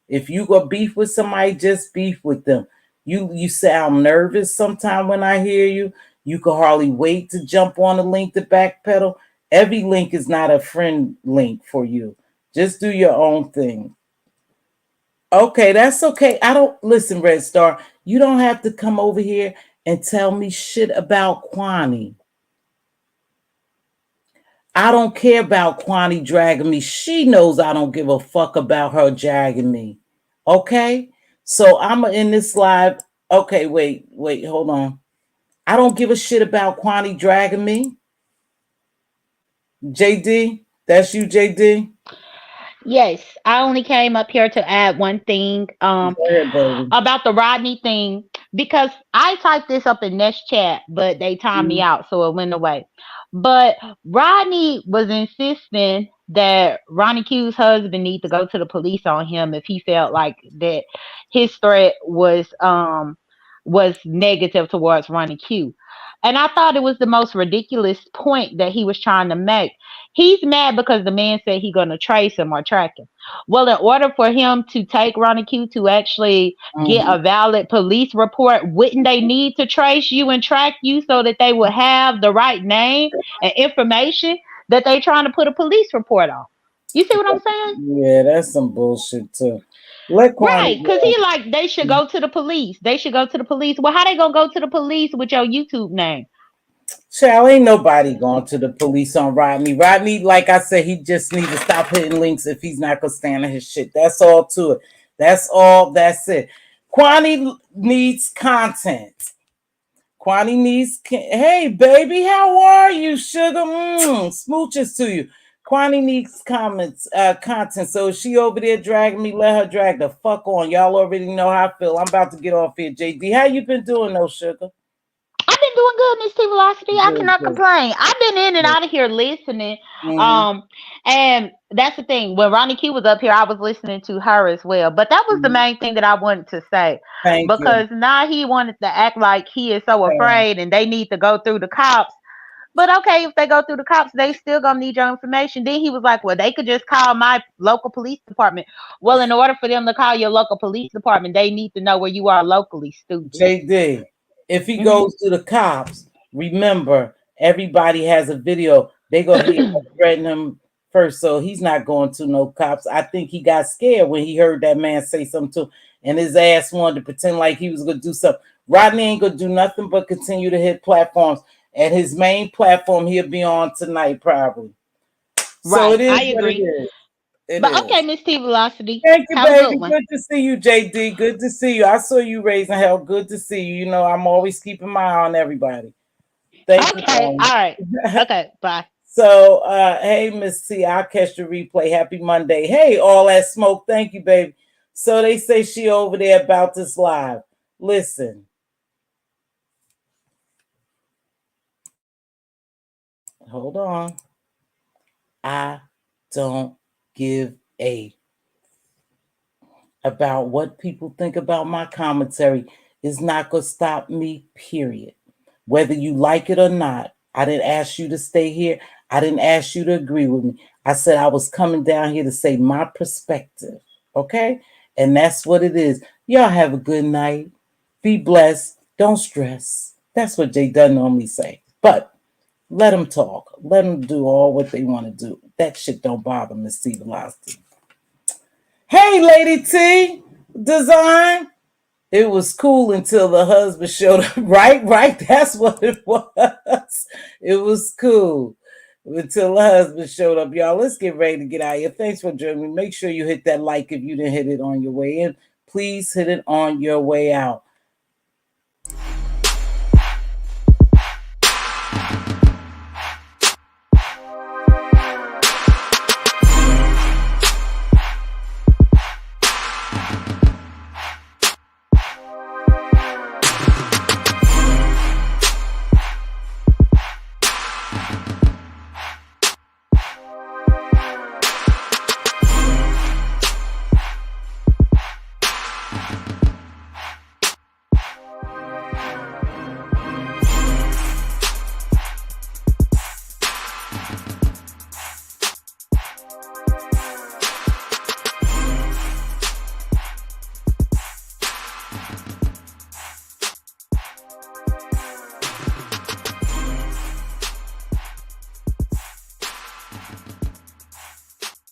If you go beef with somebody, just beef with them. You sound nervous sometime when I hear you. You can hardly wait to jump on a link to backpedal. Every link is not a friend link for you. Just do your own thing. Okay, that's okay. I don't listen, Red Star. You don't have to come over here and tell me shit about Kwani. I don't care about Kwani dragging me. She knows I don't give a fuck about her dragging me. Okay? So I'm in this live. Okay, wait, hold on. I don't give a shit about Kwani dragging me. JD, that's you, JD? Yes, I only came up here to add one thing Go ahead, baby. about the Rodney thing because I typed this up in Nest chat, but they timed me out, so it went away. But Rodney was insisting that Ronnie Q's husband need to go to the police on him if he felt like that his threat was negative towards Ronnie Q. And I thought it was the most ridiculous point that he was trying to make. He's mad because the man said he's gonna trace him or track him. Well, in order for him to take Ronnie Q to actually get a valid police report, wouldn't they need to trace you and track you so that they would have the right name and information that they trying to put a police report on? You see what I'm saying? Yeah, that's some bullshit too. Let Kwani Right, because he like they should go to the police. They should go to the police. Well, how they gonna go to the police with your YouTube name? Child, ain't nobody going to the police on Rodney. Rodney, like I said, he just needs to stop hitting links if he's not gonna stand on his shit. That's all to it. That's all. That's it. Kwani needs content. Kwani needs. Hey, baby, how are you, sugar? Smooches to you. Kwani needs content. So if she over there dragging me, let her drag the fuck on. Y'all already know how I feel. I'm about to get off here, JD. How you been doing, though, sugar? I've been doing good, Mz.Teavalocity. I Good, cannot good. complain. I've been in and out of here listening. Mhm. And that's the thing. When Ronnie Q was up here, I was listening to her as well. But that was the main thing that I wanted to say. Thank you. Because now he wanted to act like he is so afraid and they need to go through the cops. But okay, if they go through the cops, they still gonna need your information. Then he was like, well, they could just call my local police department. Well, in order for them to call your local police department, they need to know where you are locally, stupid. JD, if he Mhm. goes to the cops, remember everybody has a video. They gonna hear her threaten him first, so he's not going to no cops. I think he got scared when he heard that man say something to him, and his ass wanted to pretend like he was gonna do something. Rodney ain't gonna do nothing but continue to hit platforms. At his main platform, he'll be on tonight probably. So Right, it is I what it agree. is. It But okay, is. Mz.Teavalocity, Thank you, have a baby. good one. Good to see you, JD. Good to see you. I saw you raising hell. Good to see you. You know, I'm always keeping my eye on everybody. Thank you, Okay, darling. all right. Okay, bye. So, hey, Miss T, I'll catch the replay. Happy Monday. Hey, all that smoke. Thank you, baby. So they say she over there about this live. Listen. Hold on. I don't give a about what people think about my commentary. Is not going to stop me, period. Whether you like it or not. I didn't ask you to stay here. I didn't ask you to agree with me. I said I was coming down here to say my perspective. Okay? And that's what it is. Y'all have a good night. Be blessed. Don't stress. That's what Jay Dunn normally say. But let them talk. Let them do all what they want to do. That shit don't bother Mz.Teavalocity. Hey, Lady T. Design. It was cool until the husband showed up. Right. That's what it was. It was cool until the husband showed up. Y'all, let's get ready to get out of here. Thanks for joining me. Make sure you hit that like if you didn't hit it on your way in. Please hit it on your way out.